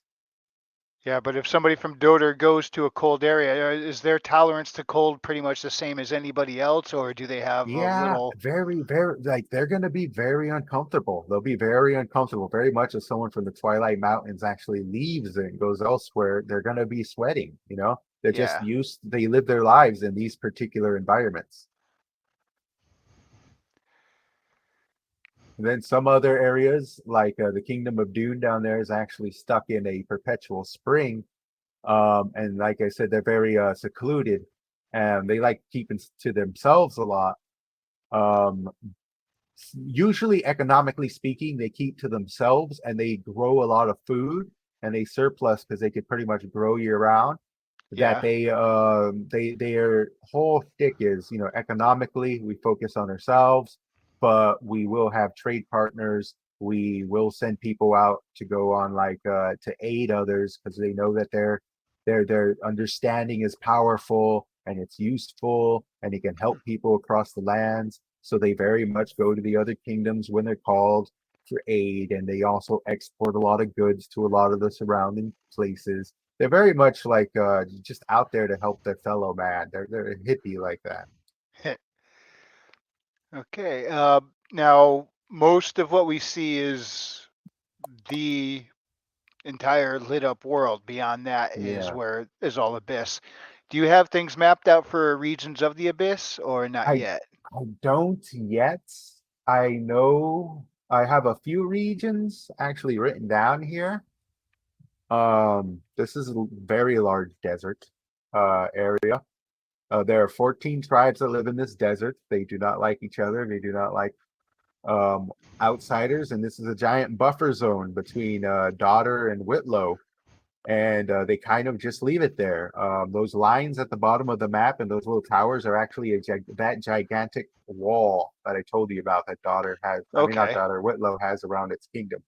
Yeah, but if somebody from Doder goes to a cold area, is their tolerance to cold pretty much the same as anybody else, or do they have a Yeah, little? very like they're gonna be very uncomfortable. They'll be very uncomfortable, very much as someone from the Twilight Mountains actually leaves and goes elsewhere, they're gonna be sweating, you know? They're just Yeah. used, they live their lives in these particular environments. And then some other areas, like the Kingdom of Dune down there, is actually stuck in a perpetual spring. And like I said, they're very secluded, and they like keeping to themselves a lot. Um, Usually economically speaking they keep to themselves and they grow a lot of food and they surplus because they could pretty much grow year round. That Yeah. their whole shtick is, economically we focus on ourselves, but we will have trade partners. We will send people out to go on like to aid others because they know that their understanding is powerful and it's useful and it can help people across the lands. So they very much go to the other kingdoms when they're called for aid, and they also export a lot of goods to a lot of the surrounding places. They're very much like just out there to help their fellow man. They're a hippie like that. Okay. Now, most of what we see is the entire lit up world. Beyond that is Yeah. where is all abyss. Do you have things mapped out for regions of the abyss, or not I yet? I don't yet. I know I have a few regions actually written down here. This is a very large desert area. There are 14 tribes that live in this desert. They do not like each other. They do not like um, outsiders, and this is a giant buffer zone between Dodder and Whitlow, and they kind of just leave it there. Those lines at the bottom of the map and those little towers are actually that gigantic wall that I told you about that Dodder has. I mean, not Okay. Dodder, Whitlow has around its kingdom.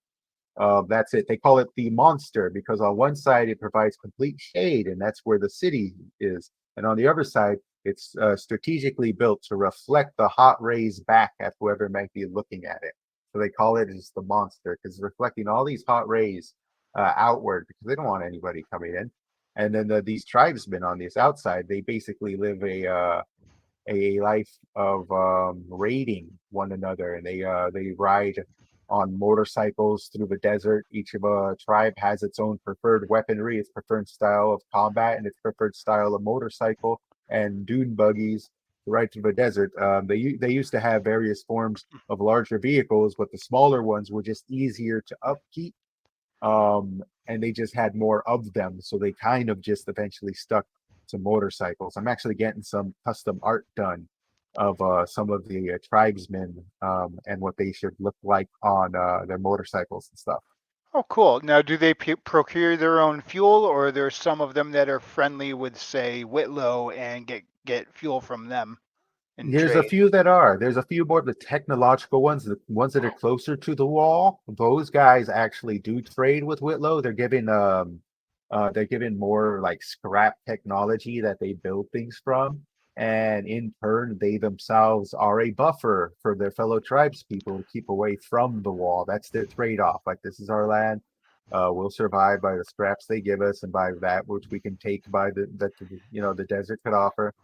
That's it. They call it the monster because on one side it provides complete shade, and that's where the city is. And on the other side, it's strategically built to reflect the hot rays back at whoever might be looking at it. So they call it as the monster because it's reflecting all these hot rays outward because they don't want anybody coming in. And then these tribesmen on this outside, they basically live a life of raiding one another, and they ride on motorcycles through the desert. Each of a tribe has its own preferred weaponry, its preferred style of combat, and its preferred style of motorcycle and dune buggies. ride through the desert. They used to have various forms of larger vehicles, but the smaller ones were just easier to upkeep. And they just had more of them, so they kind of just eventually stuck to motorcycles. I'm actually getting some custom art done of some of the tribesmen and what they should look like on their motorcycles and stuff. Oh, cool. Now, do they procure their own fuel, or there's some of them that are friendly with, say, Whitlow and get fuel from them and There's a trade? few that are. There's a few more of the technological ones, the ones that are closer to the wall. Those guys actually do trade with Whitlow. They're giving more like scrap technology that they build things from. And in turn, they themselves are a buffer for their fellow tribespeople to keep away from the wall. That's their trade-off. Like, this is our land. We'll survive by the scraps they give us and by that which we can take by the desert could offer.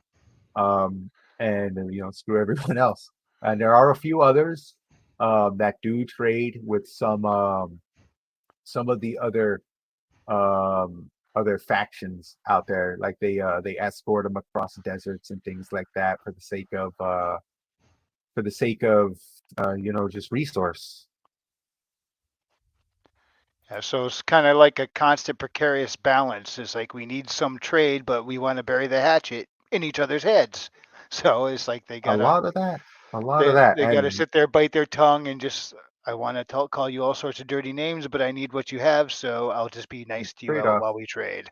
um, and screw everyone else. And there are a few others that do trade with some of the other factions out there. Like they escort them across deserts and things like that for the sake of just resource. Yeah, so it's kind of like a constant precarious balance. It's like we need some trade, but we want to bury the hatchet in each other's heads. So it's like A lot of that, a lot of that, they gotta and sit there, bite their tongue, and just I want to call you all sorts of dirty names, but I need what you have, so I'll just be nice to you trade off. while we trade.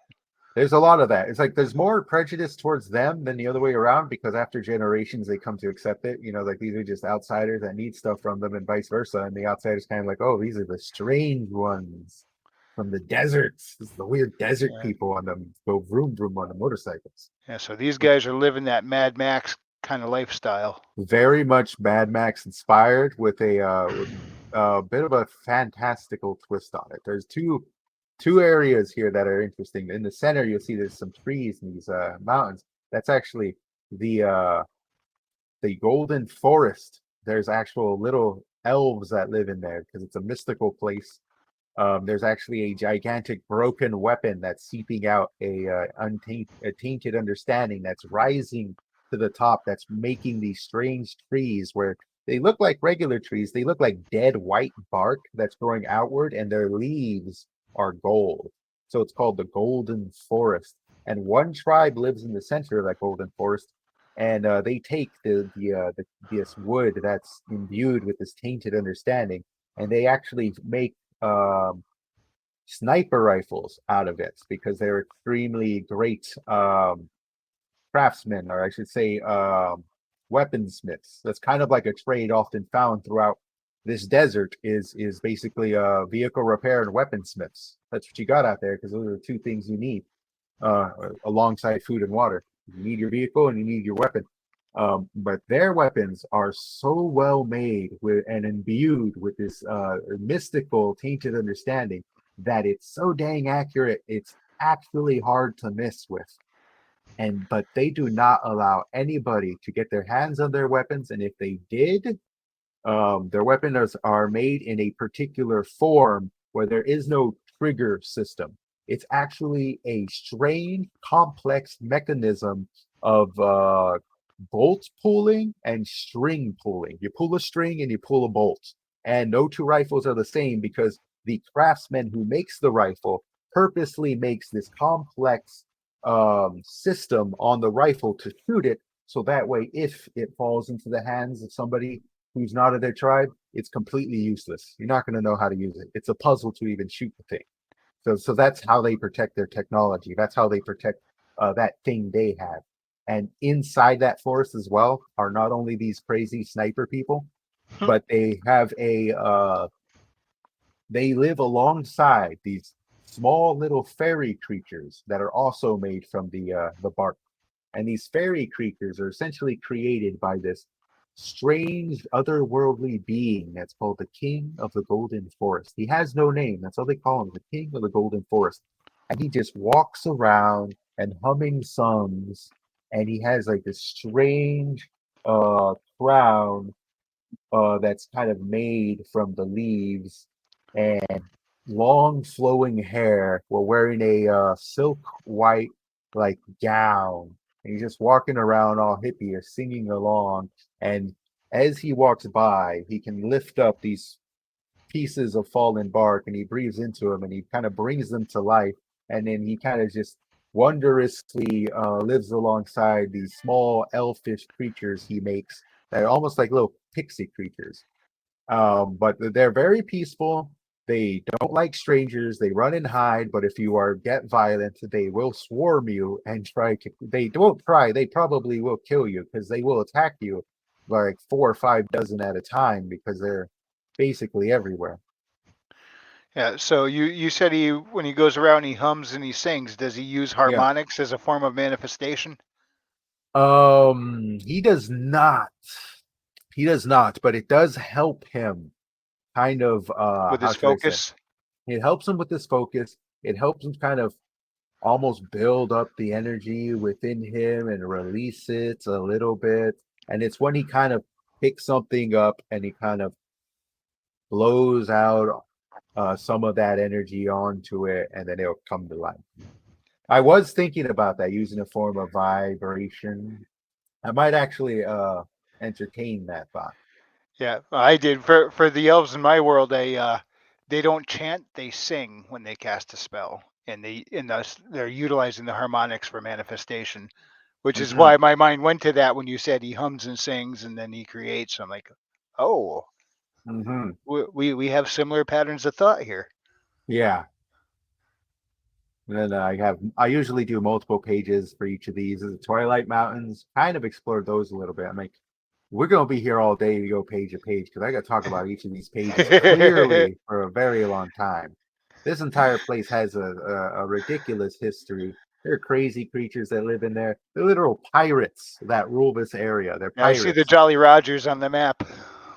There's a lot of that. It's like there's more prejudice towards them than the other way around because after generations they come to accept it. Like these are just outsiders that need stuff from them and vice versa. And the outsiders kind of like, oh, these are the strange ones from the deserts. This is the weird desert Yeah, people on them go vroom vroom on the motorcycles. yeah. So these guys are living that Mad Max kind of lifestyle. Very much Mad Max inspired with a bit of a fantastical twist on it. There's two areas here that are interesting. In the center, you'll see there's some trees in these mountains. That's actually the uh, the Golden Forest. There's actual little elves that live in there because it's a mystical place. There's actually a gigantic broken weapon that's seeping out a tainted understanding that's rising to the top. That's making these strange trees where they look like regular trees. They look like dead white bark that's growing outward, and their leaves are gold. So it's called the Golden Forest. And one tribe lives in the center of that Golden Forest, and they take this wood that's imbued with this tainted understanding, and they actually make um, sniper rifles out of it because they're extremely great craftsmen, or I should say, weaponsmiths. That's kind of like a trade often found throughout this desert is basically vehicle repair and weaponsmiths. That's what you got out there because those are the two things you need alongside food and water. You need your vehicle and you need your weapon. But their weapons are so well made with and imbued with this mystical, tainted understanding that it's so dang accurate. It's actually hard to miss with. But they do not allow anybody to get their hands on their weapons. And if they did, their weapons are made in a particular form where there is no trigger system. It's actually a strange, complex mechanism of bolt pulling and string pulling. You pull a string and you pull a bolt. And no two rifles are the same because the craftsman who makes the rifle purposely makes this complex system on the rifle to shoot it. So that way, if it falls into the hands of somebody who's not of their tribe, it's completely useless. You're not going to know how to use it. It's a puzzle to even shoot the thing. So that's how they protect their technology. That's how they protect that thing they have. And inside that forest as well are not only these crazy sniper people, but they live alongside these small little fairy creatures that are also made from the bark. And these fairy creatures are essentially created by this strange otherworldly being that's called the King of the Golden Forest. He has no name. That's all they call him, the King of the Golden Forest. And he just walks around and humming songs. And he has like this strange crown that's kind of made from the leaves and long flowing hair. We're wearing a silk white like gown and he's just walking around all hippie or singing along. And as he walks by, he can lift up these pieces of fallen bark and he breathes into them and he kind of brings them to life. And then he kind of just wondrously lives alongside these small elfish creatures he makes that are almost like little pixie creatures. But they're very peaceful. They don't like strangers. They run and hide. But if you are get violent, they will swarm you and try to. They won't try. They probably will kill you because they will attack you like 4 or 5 dozen at a time because they're basically everywhere. Yeah. So you said he when he goes around he hums and he sings. Does he use Yeah. harmonics as a form of manifestation He does not. He does not, but it does help him kind of with how his should I say? focus? It helps him with his focus. It helps him kind of almost build up the energy within him and release it a little bit. And it's when he kind of picks something up and he kind of blows out some of that energy onto it and then it'll come to life. I was thinking about that using a form of vibration. I might actually entertain that thought. Yeah, I did for the elves in my world. They don't chant; they sing when they cast a spell, and thus they're utilizing the harmonics for manifestation, which is Hmm. why my mind went to that when you said he hums and sings and then he creates. So I'm like, oh, Hmm. we have similar patterns of thought here. Yeah. And then I usually do multiple pages for each of these. The Twilight Mountains, kind of explored those a little bit. I'm like, we're gonna be here all day to go page to page because I got to talk about each of these pages clearly for a very long time. This entire place has a ridiculous history. There are crazy creatures that live in there. They're literal pirates that rule this area. They're Now I see the pirates. Jolly Rogers on the map.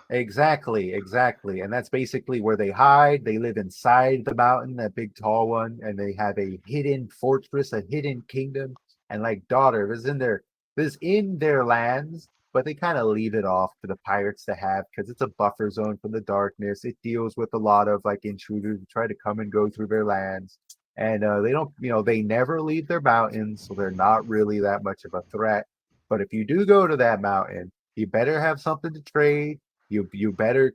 Exactly, exactly. And that's basically where they hide. They live inside the mountain, that big tall one, and they have a hidden fortress, a hidden kingdom. And like daughter, this in their lands, but they kind of leave it off to the pirates to have because it's a buffer zone from the darkness. It deals with a lot of like intruders who try to come and go through their lands. And they don't, they never leave their mountains, so they're not really that much of a threat. But if you do go to that mountain, you better have something to trade. You better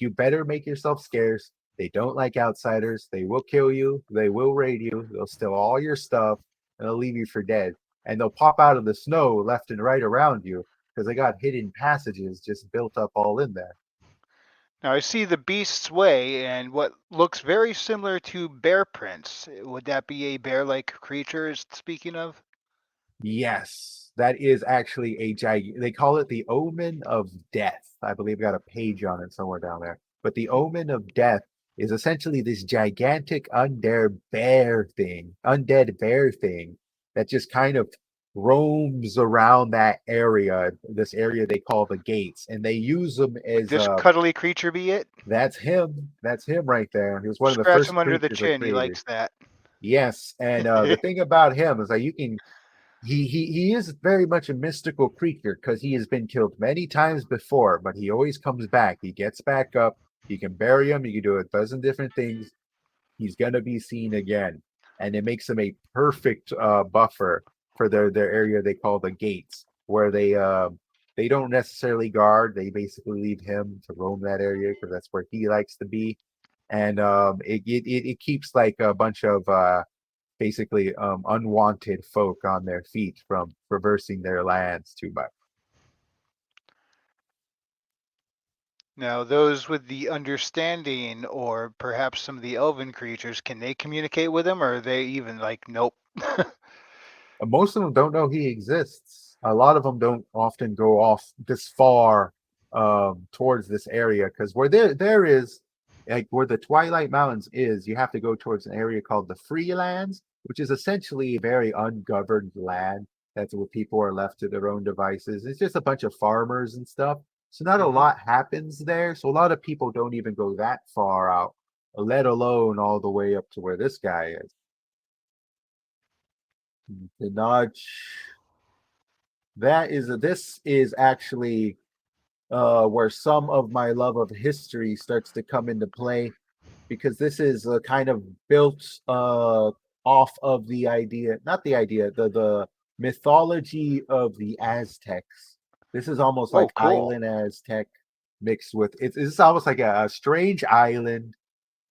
you better make yourself scarce. They don't like outsiders. They will kill you. They will raid you. They'll steal all your stuff and they'll leave you for dead. And they'll pop out of the snow left and right around you because they got hidden passages just built up all in there. Now I see the Beast's Way and what looks very similar to bear prints. Would that be a bear-like creature? Speaking of. Yes, that is actually they call it the omen of death. I believe I got a page on it somewhere down there. But the omen of death is essentially this gigantic undead bear thing that just kind of roams around that area, this area they call the gates, and they use them Would as this cuddly creature be it? that's him. That's him right there. He was one of the Scratch first him under the creatures I chin. He created. likes that. Yes, and the thing about him is that you can he is very much a mystical creature because he has been killed many times before, but he always comes back. He gets back up. You can bury him. You can do a dozen different things. He's gonna be seen again, and it makes him a perfect buffer for their area they call the gates, where they don't necessarily guard. They basically leave him to roam that area because that's where he likes to be, and it keeps like a bunch of basically unwanted folk on their feet from traversing their lands too much. Now, those with the understanding, or perhaps some of the elven creatures, can they communicate with him, or are they even like, nope? Most of them don't know he exists. A lot of them don't often go off this far towards this area because where there is like where the Twilight Mountains is, you have to go towards an area called the Free Lands, which is essentially a very ungoverned land. That's where people are left to their own devices. It's just a bunch of farmers and stuff. So not a Hmm. lot happens there. So a lot of people don't even go that far out, let alone all the way up to where this guy is. The notch. This is actually where some of my love of history starts to come into play because this is kind of built off of the idea, not the idea, the mythology of the Aztecs. This is almost Oh, like cool. island Aztec mixed with it's almost like a strange island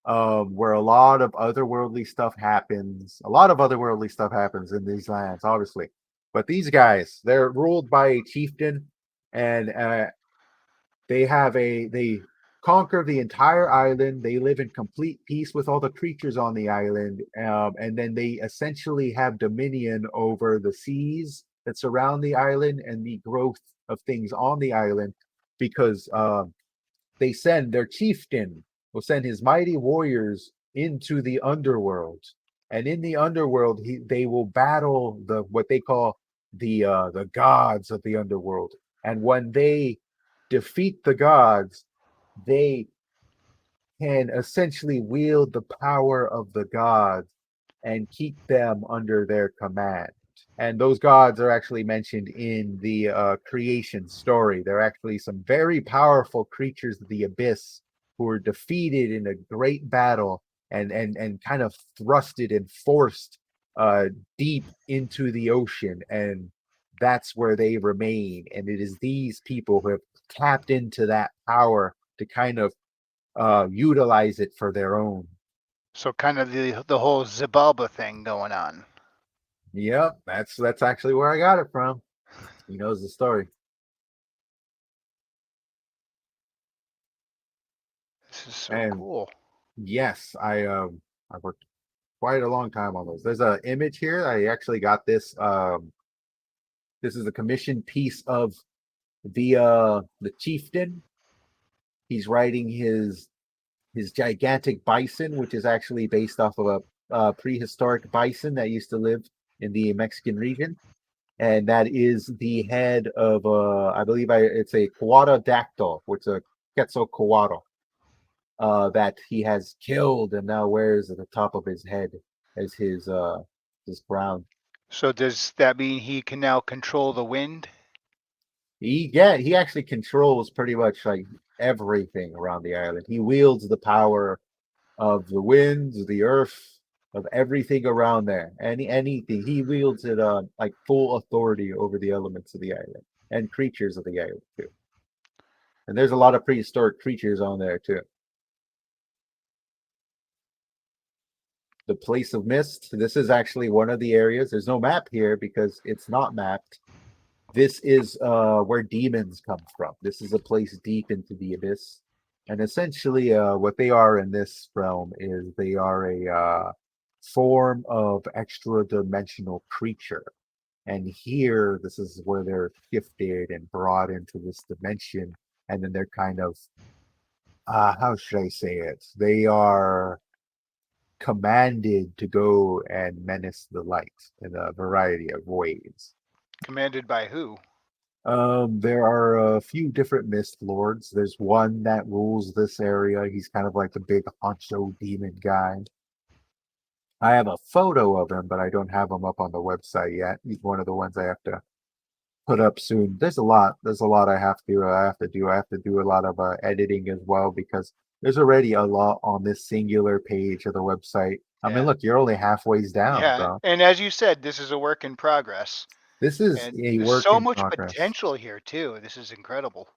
where a lot of otherworldly stuff happens. A lot of otherworldly stuff happens in these lands, obviously. But these guys, they're ruled by a chieftain, and they conquer the entire island. They live in complete peace with all the creatures on the island, and then they essentially have dominion over the seas that surround the island and the growth of things on the island, because they send their chieftain will send his mighty warriors into the underworld, and in the underworld they will battle the what they call the gods of the underworld. And when they defeat the gods, they can essentially wield the power of the gods and keep them under their command. And those gods are actually mentioned in the creation story. They're actually some very powerful creatures of the abyss who were defeated in a great battle and kind of thrusted and forced deep into the ocean. And that's where they remain. And it is these people who have tapped into that power to kind of utilize it for their own. So kind of the whole Zibalba thing going on. Yep, that's actually where I got it from. He knows the story. This is so And cool. yes, I worked quite a long time on those. There's an image here. I actually got this. This is a commissioned piece of the chieftain. He's riding his gigantic bison, which is actually based off of a prehistoric bison that used to live in the Mexican region. And that is the head of I believe it's a dactyl, which is a quetzalcoatl that he has killed and now wears at the top of his head as his crown. So does that mean he can now control the wind? He actually controls pretty much like everything around the island. He wields the power of the winds, the earth, of everything around there. Anything he wields it like full authority over the elements of the island and creatures of the island too. And there's a lot of prehistoric creatures on there too. The place of mist. This is actually one of the areas. There's no map here because it's not mapped. This is where demons come from. This is a place deep into the abyss. And essentially, what they are in this realm is they are a form of extra dimensional creature. And here, this is where they're shifted and brought into this dimension. And then they're kind of, how should I say it? They are commanded to go and menace the light in a variety of ways. Commanded by who? There are a few different mist lords. There's one that rules this area. He's kind of like the big honcho demon guy. I have a photo of him, but I don't have him up on the website yet. He's one of the ones I have to put up soon. There's a lot. There's a lot I have to do. I have to do a lot of editing as well because there's already a lot on this singular page of the website. I mean, Yeah. look, you're only halfway down, Yeah. bro. And as you said, this is a work in progress. This is And a there's work so in much progress. potential here too. This is incredible.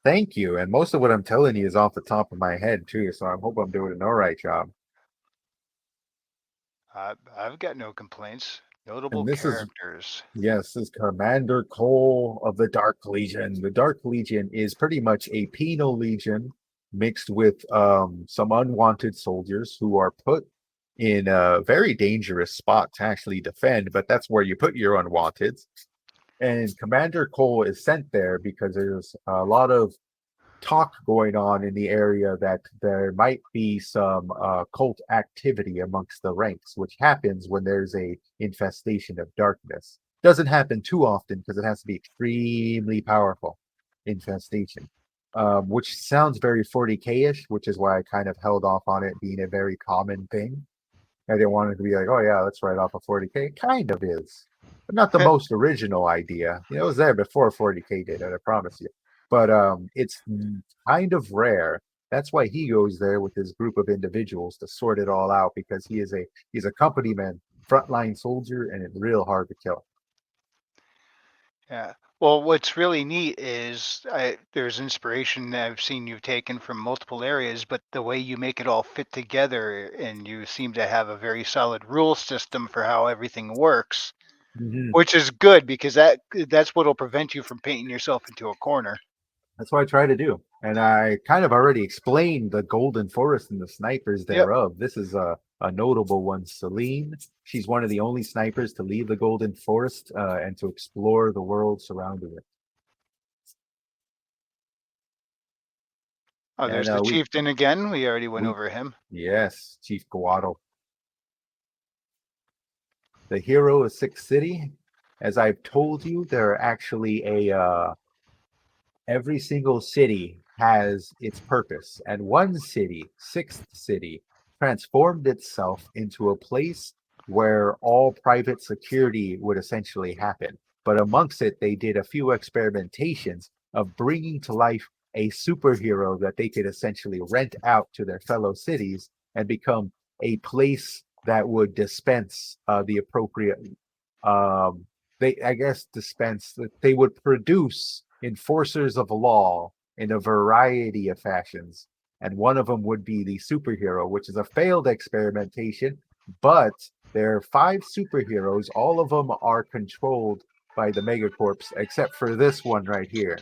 Thank you. And most of what I'm telling you is off the top of my head too, so I hope I'm doing an all right job. I've got no complaints. Notable And this is characters. yes, this is Commander Cole of the Dark Legion. The Dark Legion is pretty much a penal legion mixed with some unwanted soldiers who are put in a very dangerous spot to actually defend, but that's where you put your unwanteds. And Commander Cole is sent there because there's a lot of talk going on in the area that there might be some cult activity amongst the ranks, which happens when there's a infestation of darkness. Doesn't happen too often because it has to be extremely powerful infestation, which sounds very 40k-ish, which is why I kind of held off on it being a very common thing. I didn't want it to be like, oh yeah, let's write off a 40k. It kind of is, but not the most original idea. You know, it was there before 40k did it, I promise you. But it's kind of rare. That's why he goes there with his group of individuals to sort it all out because he's a company man, frontline soldier, and it's real hard to kill. Yeah. Well, what's really neat is there's inspiration that I've seen you've taken from multiple areas, but the way you make it all fit together, and you seem to have a very solid rule system for how everything works, Mhm. which is good because that's what'll prevent you from painting yourself into a corner. That's what I try to do. And I kind of already explained the golden forest and the snipers Yep. thereof. This is a notable one, Celine. She's one of the only snipers to leave the golden forest and to explore the world surrounding it. Oh, And there's the we chieftain again. We already went we over him. yes, Chief Guado, the hero of Six City. As I've told you, there are actually a every single city has its purpose, and one city, Sixth City, transformed itself into a place where all private security would essentially happen. But amongst it, they did a few experimentations of bringing to life a superhero that they could essentially rent out to their fellow cities and become a place that would dispense the appropriate um, they I guess dispense that they would produce enforcers of law in a variety of fashions. And one of them would be the superhero, which is a failed experimentation, but there are five superheroes. All of them are controlled by the megacorps, except for this one right here.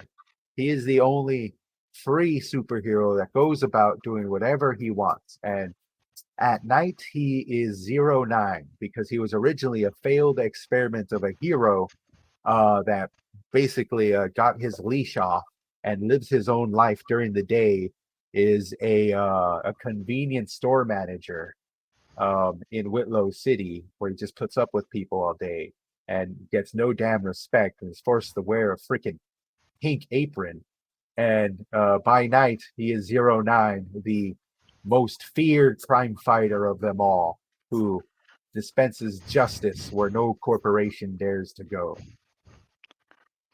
He is the only free superhero that goes about doing whatever he wants. And at night, he is 09 because he was originally a failed experiment of a hero that basically got his leash off and lives his own life during the day. Is a convenience store manager in Whitlow City where he just puts up with people all day and gets no damn respect and is forced to wear a freaking pink apron. And by night, he is 09, the most feared crime fighter of them all, who dispenses justice where no corporation dares to go.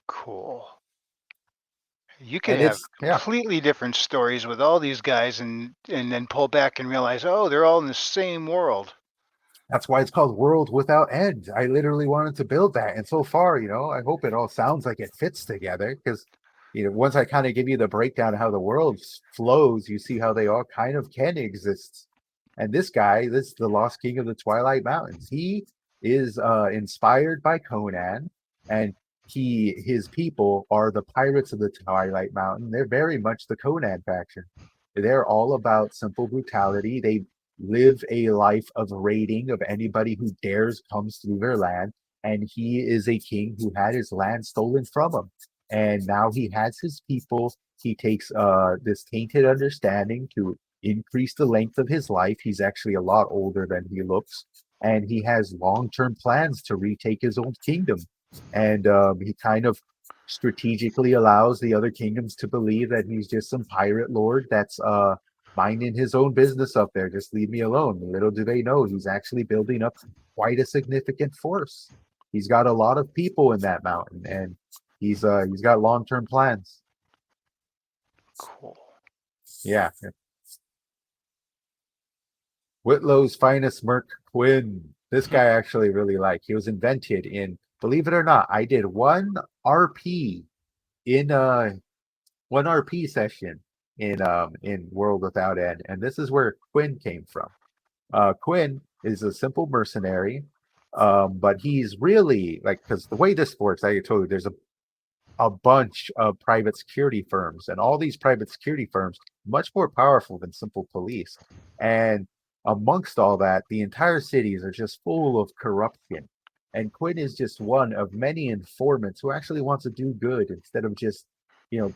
Cool. You could And have it's, yeah, completely different stories with all these guys, and then pull back and realize, oh, they're all in the same world. that's why it's called World Without End. I literally wanted to build that. And so far, I hope it all sounds like it fits together because, once I kind of give you the breakdown of how the world flows, you see how they all kind of can exist. And this guy, this the Lost King of the Twilight Mountains. He is inspired by Conan, and his people are the pirates of the Twilight Mountain. They're very much the Conan faction. They're all about simple brutality. They live a life of raiding of anybody who dares comes through their land. And he is a king who had his land stolen from him. And now he has his people. He takes this tainted understanding to increase the length of his life. He's actually a lot older than he looks. And he has long term plans to retake his old kingdom. And he kind of strategically allows the other kingdoms to believe that he's just some pirate lord that's minding his own business up there. Just leave me alone. Little do they know he's actually building up quite a significant force. He's got a lot of people in that mountain, and he's got long term plans. Cool. Yeah, Whitlow's finest Merc Quinn. This guy I actually really like. He was invented in, believe it or not, I did RP in one RP session in World Without End, and this is where Quinn came from. Quinn is a simple mercenary, but he's really like because the way this works, I told you, there's a bunch of private security firms, and all these private security firms much more powerful than simple police. And amongst all that, the entire cities are just full of corruption. And Quinn is just one of many informants who actually wants to do good instead of just,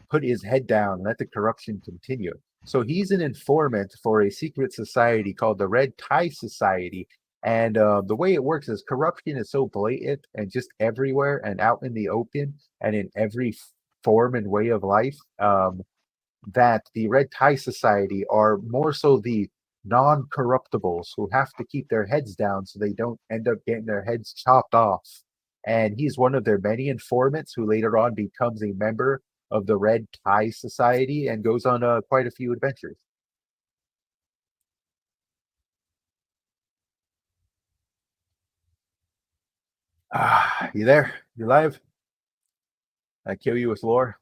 put his head down, let the corruption continue. So he's an informant for a secret society called the Red Tie Society. And the way it works is corruption is so blatant and just everywhere and out in the open and in every form and way of life, that the Red Tie Society are more so the non-corruptibles who have to keep their heads down so they don't end up getting their heads chopped off. And he's one of their many informants who later on becomes a member of the Red Tie Society and goes on quite a few adventures. Ah, you there? You live? I kill you with lore.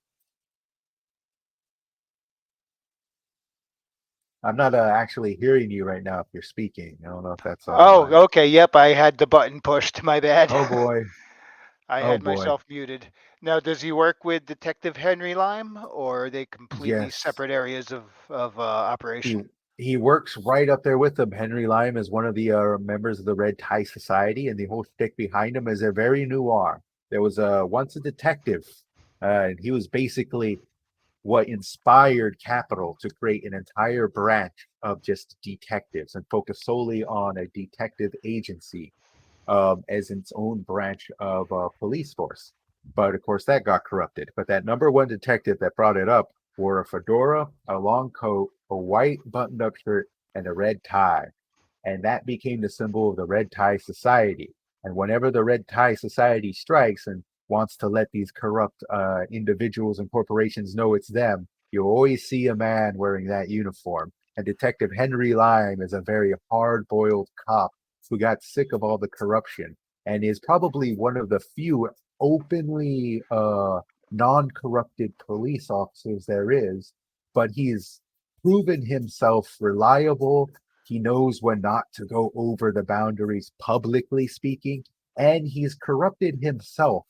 I'm not actually hearing you right now if you're speaking. I don't know if that's Oh, my. okay. Yep, I had the button pushed. My bad. Oh boy. I Oh had boy. myself muted. Now, does he work with Detective Henry Lime, or are they completely Yes. separate areas of He operation? he works right up there with them. Henry Lime is one of the members of the Red Tie Society, and the whole stick behind him is they're very noir. There was once a detective, and he was basically what inspired Capital to create an entire branch of just detectives and focus solely on a detective agency as its own branch of police force. But of course, that got corrupted. But that number one detective that brought it up wore a fedora, a long coat, a white buttoned up shirt, and a red tie. And that became the symbol of the Red Tie Society. And whenever the Red Tie Society strikes and wants to let these corrupt individuals and corporations know it's them, you always see a man wearing that uniform. And Detective Henry Lime is a very hard boiled cop who got sick of all the corruption and is probably one of the few openly non corrupted police officers there is. But he's proven himself reliable. He knows when not to go over the boundaries, publicly speaking, and he's corrupted himself,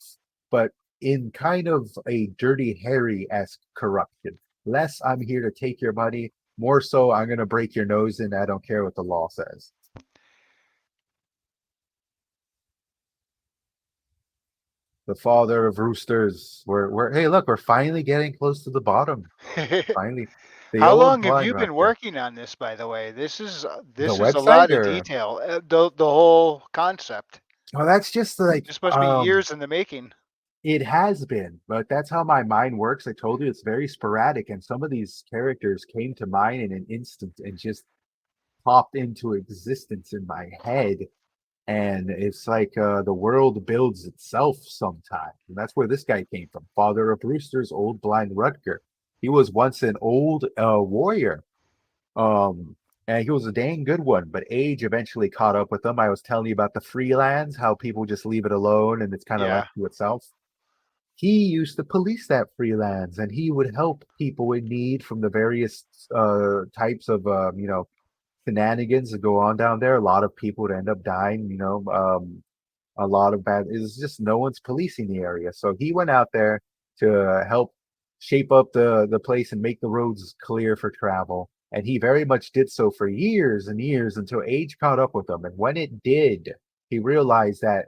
but in kind of a Dirty Harry esque corruption. Less, I'm here to take your money. More so, I'm going to break your nose and I don't care what the law says. The father of roosters. Hey, look, we're finally getting close to the bottom. Finally, the How old long have blind you been Rutger. working on this, by the way? The This is a website, lot of or detail. The whole concept. oh, that's just like This must be years in the making. it has been, but that's how my mind works. I told you it's very sporadic, and some of these characters came to mind in an instant and just popped into existence in my head. And it's like the world builds itself sometimes. And that's where this guy came from. Father of Brewster's old blind Rutger. He was once an old warrior. Um, and he was a dang good one, but age eventually caught up with him. I was telling you about the freelance, how people just leave it alone and it's kind of Yeah. left to itself. He used to police that freelance and he would help people in need from the various types of shenanigans that go on down there. A lot of people would end up dying, a lot of bad. It's just no one's policing the area. So he went out there to help shape up the place and make the roads clear for travel. And he very much did so for years and years until age caught up with him. And when it did, he realized that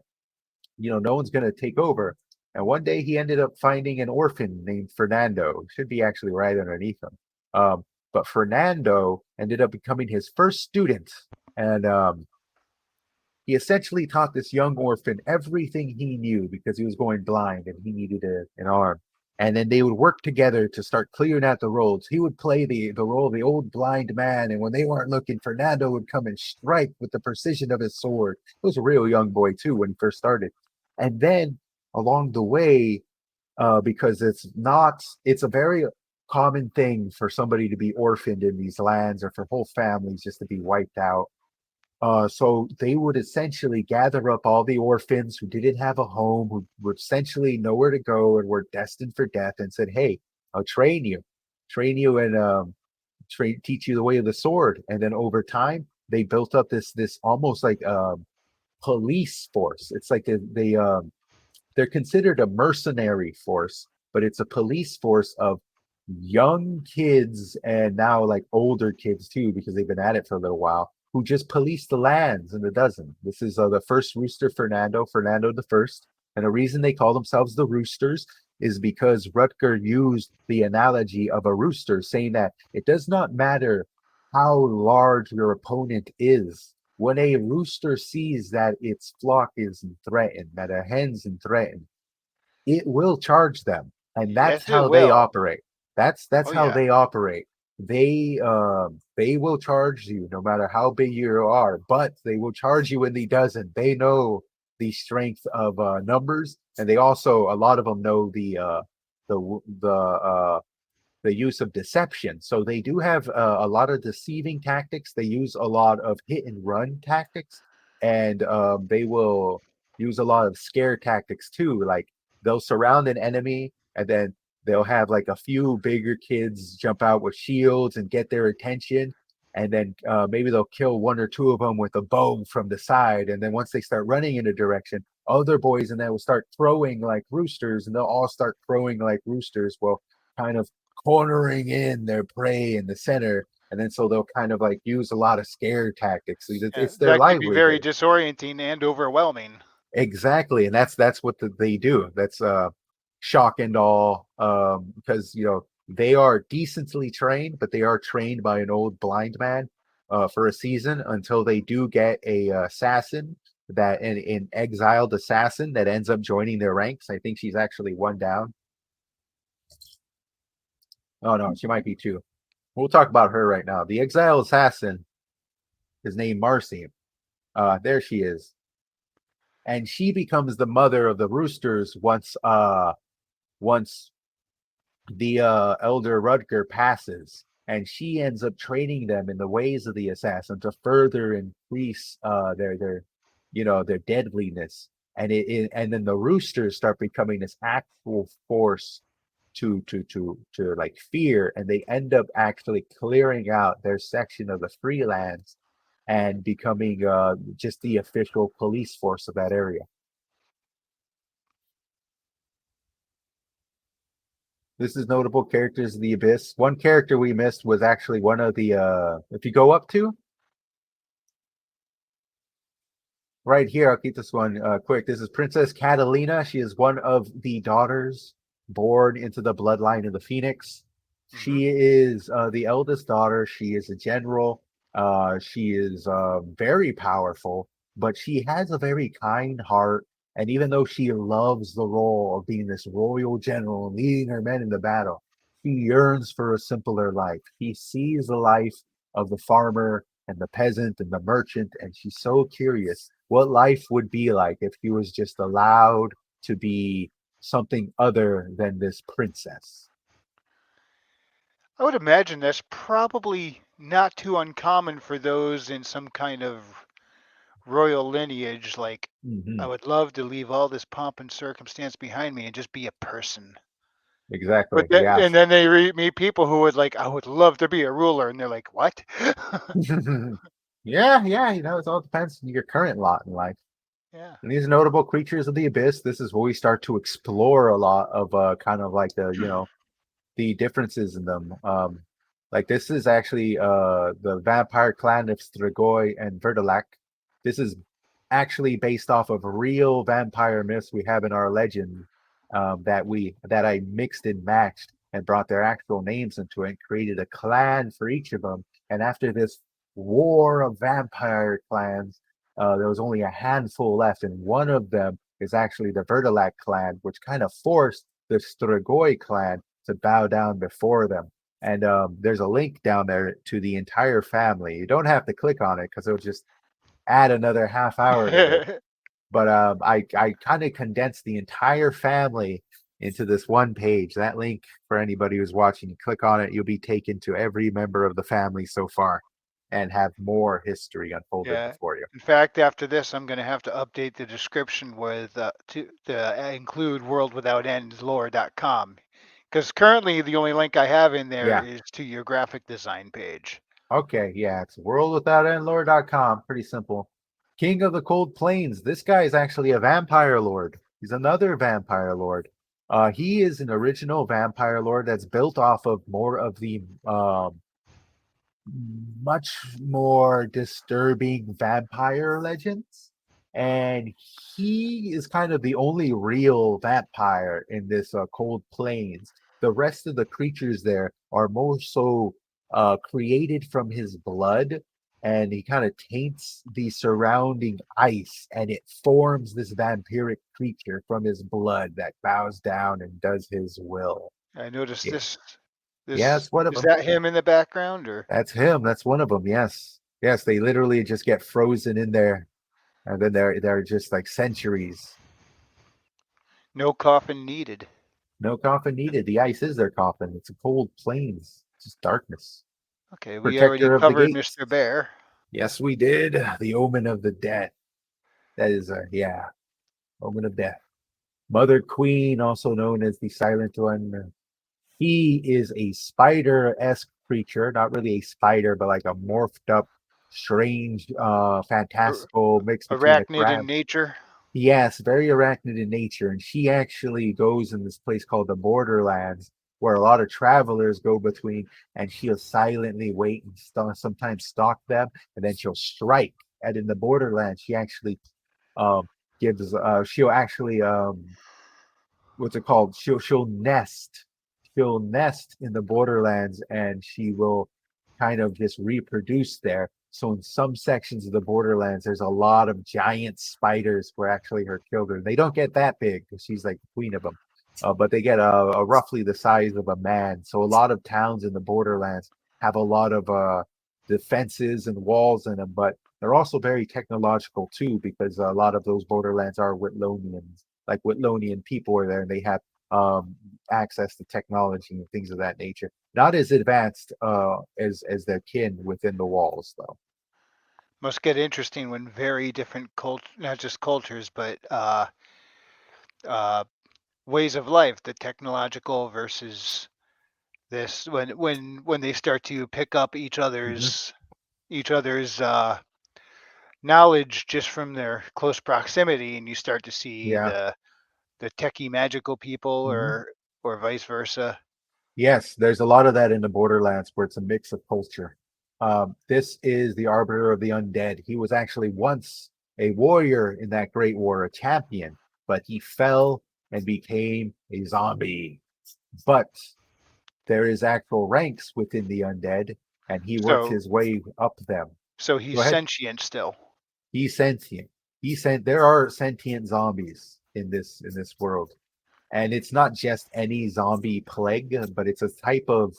no one's going to take over. And one day he ended up finding an orphan named Fernando. Should be actually right underneath him. But Fernando ended up becoming his first student. And he essentially taught this young orphan everything he knew because he was going blind and he needed an arm. And then they would work together to start clearing out the roads. He would play the role of the old blind man. And when they weren't looking, Fernando would come and strike with the precision of his sword. He was a real young boy, too, when he first started. And then along the way, because it's a very common thing for somebody to be orphaned in these lands or for whole families just to be wiped out. So they would essentially gather up all the orphans who didn't have a home, who would essentially nowhere to go and were destined for death, and said, "Hey, I'll train you, and teach you the way of the sword." And then over time, they built up this almost like police force. It's like they're considered a mercenary force, but it's a police force of young kids and now like older kids too, because they've been at it for a little while, who just police the lands in a dozen. This is the first rooster, Fernando the First. And the reason they call themselves the Roosters is because Rutger used the analogy of a rooster, saying that it does not matter how large your opponent is. When a rooster sees that its flock is threatened, that a hen's threatened, it will charge them, and that's Yes, it how they will. operate. That's Oh how yeah. they operate. They will charge you no matter how big you are, but they will charge you when they doesn't. They know the strength of numbers, and they also a lot of them know the use of deception. So they do have a lot of deceiving tactics. They use a lot of hit and run tactics, and they will use a lot of scare tactics too. Like they'll surround an enemy and then they'll have like a few bigger kids jump out with shields and get their attention, and then maybe they'll kill one or two of them with a bow from the side, and then once they start running in a direction, other boys and they will start throwing like roosters, and they'll all start throwing like roosters, well, kind of cornering in their prey in the center, and then so they'll kind of like use a lot of scare tactics. Yeah, It's their that could be very livelihood. disorienting and overwhelming. Exactly, and that's what they do. That's shock and all, because they are decently trained, but they are trained by an old blind man for a season until they do get a assassin, that an exiled assassin that ends up joining their ranks. I think she's actually one down. Oh no, she might be two. We'll talk about her right now. The exiled assassin is named Marcy. There she is, and she becomes the mother of the roosters once the elder Rutger passes, and she ends up training them in the ways of the assassin to further increase their deadliness. And then the roosters start becoming this actual force to like fear, and they end up actually clearing out their section of the freelance and becoming just the official police force of that area. This is notable characters of the Abyss. One character we missed was actually one of the if you go up to right here, I'll keep this one quick. This is Princess Catalina. She is one of the daughters born into the bloodline of the Phoenix. Hmm. She is the eldest daughter. She is a general. She is very powerful, but she has a very kind heart. And even though she loves the role of being this royal general and leading her men into battle, she yearns for a simpler life. She sees the life of the farmer and the peasant and the merchant, and she's so curious what life would be like if she was just allowed to be something other than this princess. I would imagine that's probably not too uncommon for those in some kind of royal lineage. Like, I Hmm. would love to leave all this pomp and circumstance behind me and just be a person. Exactly. But and Yes. then they meet people who would like, I would love to be a ruler, and they're like, what? Yeah, yeah. It all depends on your current lot in life. Yeah. And these notable creatures of the abyss. This is where we start to explore a lot of kind of like the differences in them. Like this is actually the vampire clan of Strigoi and Verdalac. This is actually based off of real vampire myths we have in our legend, that I mixed and matched and brought their actual names into it and created a clan for each of them. And after this war of vampire clans, there was only a handful left, and one of them is actually the Verdalac clan, which kind of forced the Strigoi clan to bow down before them. And there's a link down there to the entire family. You don't have to click on it because it'll just add another half hour to this. But I kind of condensed the entire family into this one page. That link, for anybody who's watching, you click on it, you'll be taken to every member of the family so far and have more history unfolded Yeah. before you. In fact, after this, I'm going to have to update the description with to include worldwithoutendlore.com, because currently the only link I have in there Yeah. is to your graphic design page. Okay, yeah, it's worldwithoutendlore.com. Pretty simple. King of the Cold Plains. This guy is actually a vampire lord. He's another vampire lord. He is an original vampire lord that's built off of more of the much more disturbing vampire legends. And he is kind of the only real vampire in this cold plains. The rest of the creatures there are more so created from his blood, and he kind of taints the surrounding ice, and it forms this vampiric creature from his blood that bows down and does his will. I noticed Yeah, this. yeah, This it's one of is them. that him in the background, or That's him. That's one of them. Yes. Yes, they literally just get frozen in there, and then they're just like centuries. no coffin needed? No coffin needed. The ice is their coffin. It's a cold plains. It's just darkness. Okay, we already Protector of the covered gates. Mr. Bear. Yes, we did. The omen of the dead. That is yeah, omen of death. Mother Queen, also known as the Silent One. He is a spider-esque creature, not really a spider, but like a morphed up, strange, Ar- fantastical mix between a Arachnid in crab. nature. Yes, very arachnid in nature, and she actually goes in this place called the Borderlands, where a lot of travelers go between, and she'll silently wait and sometimes stalk them, and then she'll strike. And in the Borderlands, she actually um gives she'll actually what's it called? She'll nest. She'll nest in the borderlands and she will kind of just reproduce there. So in some sections of the borderlands, there's a lot of giant spiders were actually her children. They don't get that big because she's like the queen of them. But they get a roughly the size of a man. So a lot of towns in the borderlands have a lot of defenses and walls in them, but they're also very technological too, because a lot of those borderlands are Whitlonians, like Whitlonian people are there, and they have access to technology and things of that nature. Not as advanced as their kin within the walls, though. Must get interesting when very different not just cultures, but uh, ways of life, the technological versus this, when they start to pick up Hmm. each other's knowledge just from their close proximity, and you start to see Yeah. the techie magical people, Hmm. or vice versa. Yes, there's a lot of that in the Borderlands where it's a mix of culture. This is the Arbiter of the Undead. He was actually once a warrior in that great war, a champion, but he fell and became a zombie. But there is actual ranks within the undead, and he worked So his way up them. so Go he's ahead. sentient still. He's sentient. He sent. There are sentient zombies in this world, and it's not just any zombie plague, but it's a type of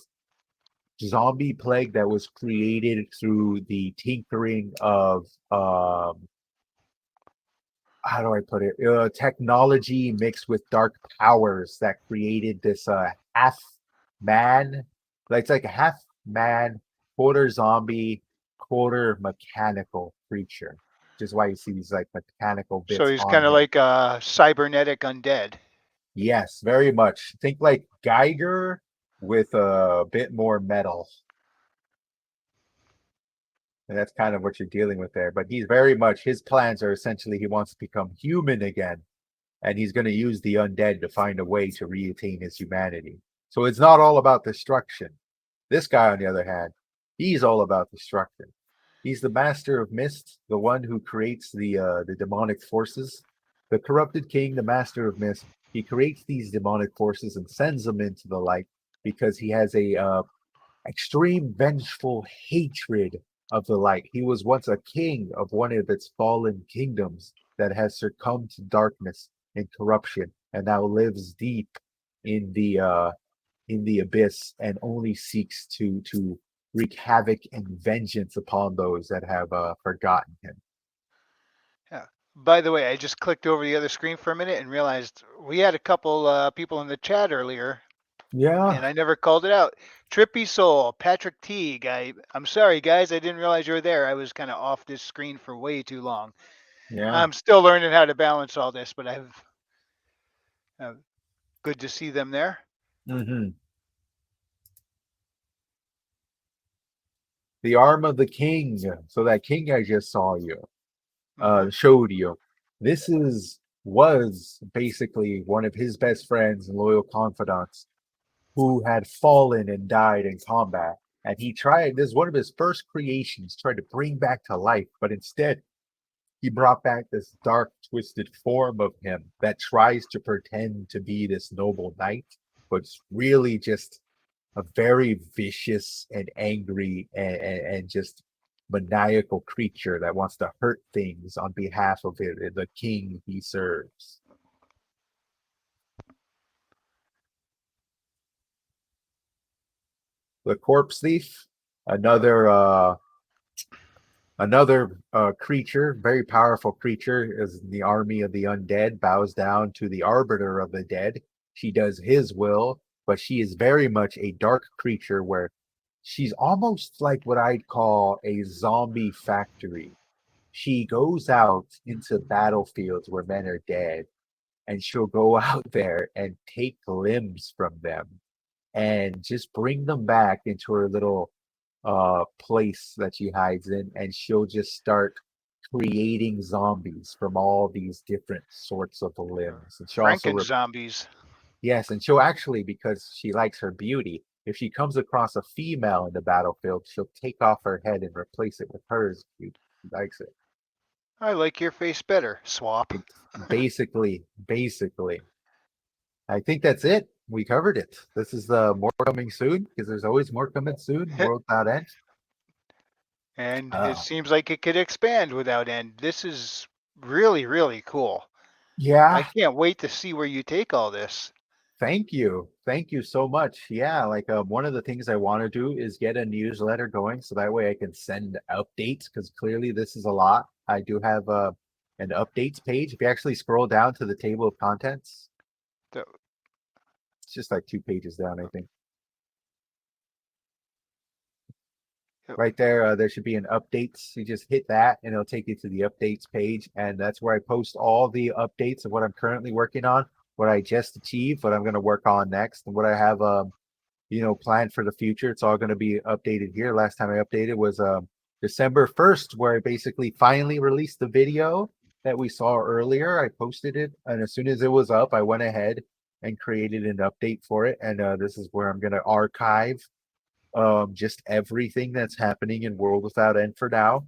zombie plague that was created through the tinkering of how do I put it? Technology mixed with dark powers that created this half man, like it's like a half man, quarter zombie, quarter mechanical creature. Which is why you see these like mechanical So bits he's on kind of him. like a cybernetic undead. Yes, very much. Think like Geiger with a bit more metal. And that's kind of what you're dealing with there. But he's very much, his plans are essentially he wants to become human again, and he's going to use the undead to find a way to reattain his humanity. So it's not all about destruction. This guy, on the other hand, he's all about destruction. He's the master of mist, the one who creates the demonic forces, the corrupted king, the master of mist. He creates these demonic forces and sends them into the light because he has a extreme vengeful hatred of the light. He was once a king of one of its fallen kingdoms that has succumbed to darkness and corruption, and now lives deep in the abyss and only seeks to wreak havoc and vengeance upon those that have forgotten him. Yeah. By the way, I just clicked over the other screen for a minute and realized we had a couple people in the chat earlier, Yeah, and I never called it out. Trippy Soul, Patrick Teague. I'm sorry, guys. I didn't realize you were there. I was kind of off this screen for way too long. yeah. I'm still learning how to balance all this, but uh, good to see them there. Hmm. The arm of the king. So that king I just saw you. Hmm. Showed you. This is was basically one of his best friends and loyal confidants who had fallen and died in combat. And he tried this is one of his first creations, tried to bring back to life, but instead he brought back this dark, twisted form of him that tries to pretend to be this noble knight, but it's really just a very vicious and angry and just maniacal creature that wants to hurt things on behalf of the king he serves. The corpse thief, another creature, very powerful creature, is in the army of the undead, bows down to the arbiter of the dead. She does his will, but she is very much a dark creature where she's almost like what I'd call a zombie factory. She goes out into battlefields where men are dead and she'll go out there and take limbs from them and just bring them back into her little place that she hides in, and she'll just start creating zombies from all these different sorts of limbs. And she'll also Franken zombies. yes, and she'll actually, because she likes her beauty, if she comes across a female in the battlefield, she'll take off her head and replace it with hers if she likes it. I like your face better. Swap. It's basically. I think that's it. We covered it. This is the more coming soon because there's always more coming soon. World Without End. And it Uh, seems like it could expand without end. This is really, really cool. I yeah, can't wait to see where you take all this. thank you. Thank you so much. Yeah, like one of the things I want to do is get a newsletter going so that way I can send updates because clearly this is a lot. I do have an updates page. If you actually scroll down to the table of contents, So, it's just like 2 pages down, I think. Right there, there should be an updates. You just hit that and it'll take you to the updates page. And that's where I post all the updates of what I'm currently working on, what I just achieved, what I'm going to work on next, and what I have, planned for the future. It's all going to be updated here. Last time I updated was December 1st, where I basically finally released the video that we saw earlier. I posted it. And as soon as it was up, I went ahead and created an update for it. And this is where I'm going to archive just everything that's happening in World Without End for now.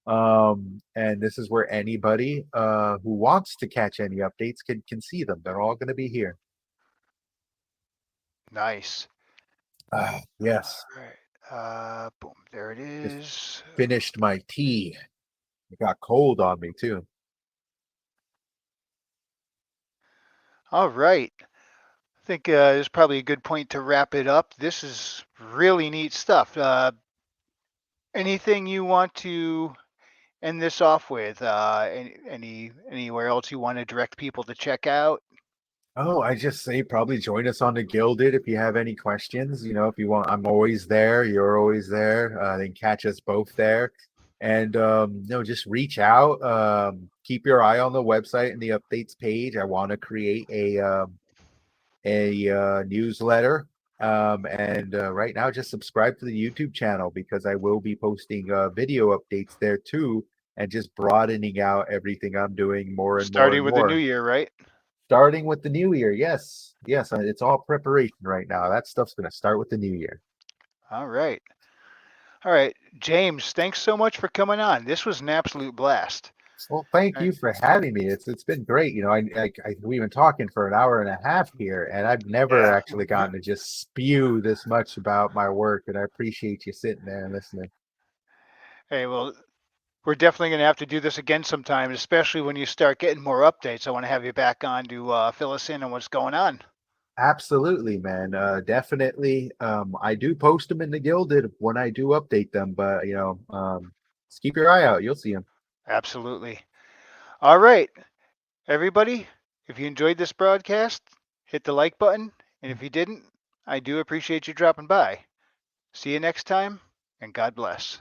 And this is where anybody who wants to catch any updates can see them. They're all going to be here. nice. Yes, All right. Boom. There it just is. finished my tea. It got cold on me too. All right. I think this is probably a good point to wrap it up. This is really neat stuff. Anything you want to end this off with? Anywhere else you want to direct people to check out? Oh, I just say probably join us on the Gilded if you have any questions. If you want, I'm always there. You're always there. Then catch us both there. And just reach out. Keep your eye on the website and the updates page. I want to create a newsletter. And right now, just subscribe to the YouTube channel because I will be posting video updates there too, and just broadening out everything I'm doing more and more Starting and with the new more. year, right? Starting with the new year, yes, yes, it's all preparation right now. That stuff's going to start with the new year. All right. All right. James, thanks so much for coming on. This was an absolute blast. Well, thank I, you for having me. It's been great. We've been talking for an hour and a half here, and I've never yeah. actually gotten to just spew this much about my work. And I appreciate you sitting there and listening. Hey, well, we're definitely going to have to do this again sometime, especially when you start getting more updates. I want to have you back on to fill us in on what's going on. Absolutely, man. Definitely. I do post them in the Gilded when I do update them, but just keep your eye out. You'll see them. Absolutely. All right, everybody. If you enjoyed this broadcast, hit the like button. And if you didn't, I do appreciate you dropping by. See you next time, and God bless.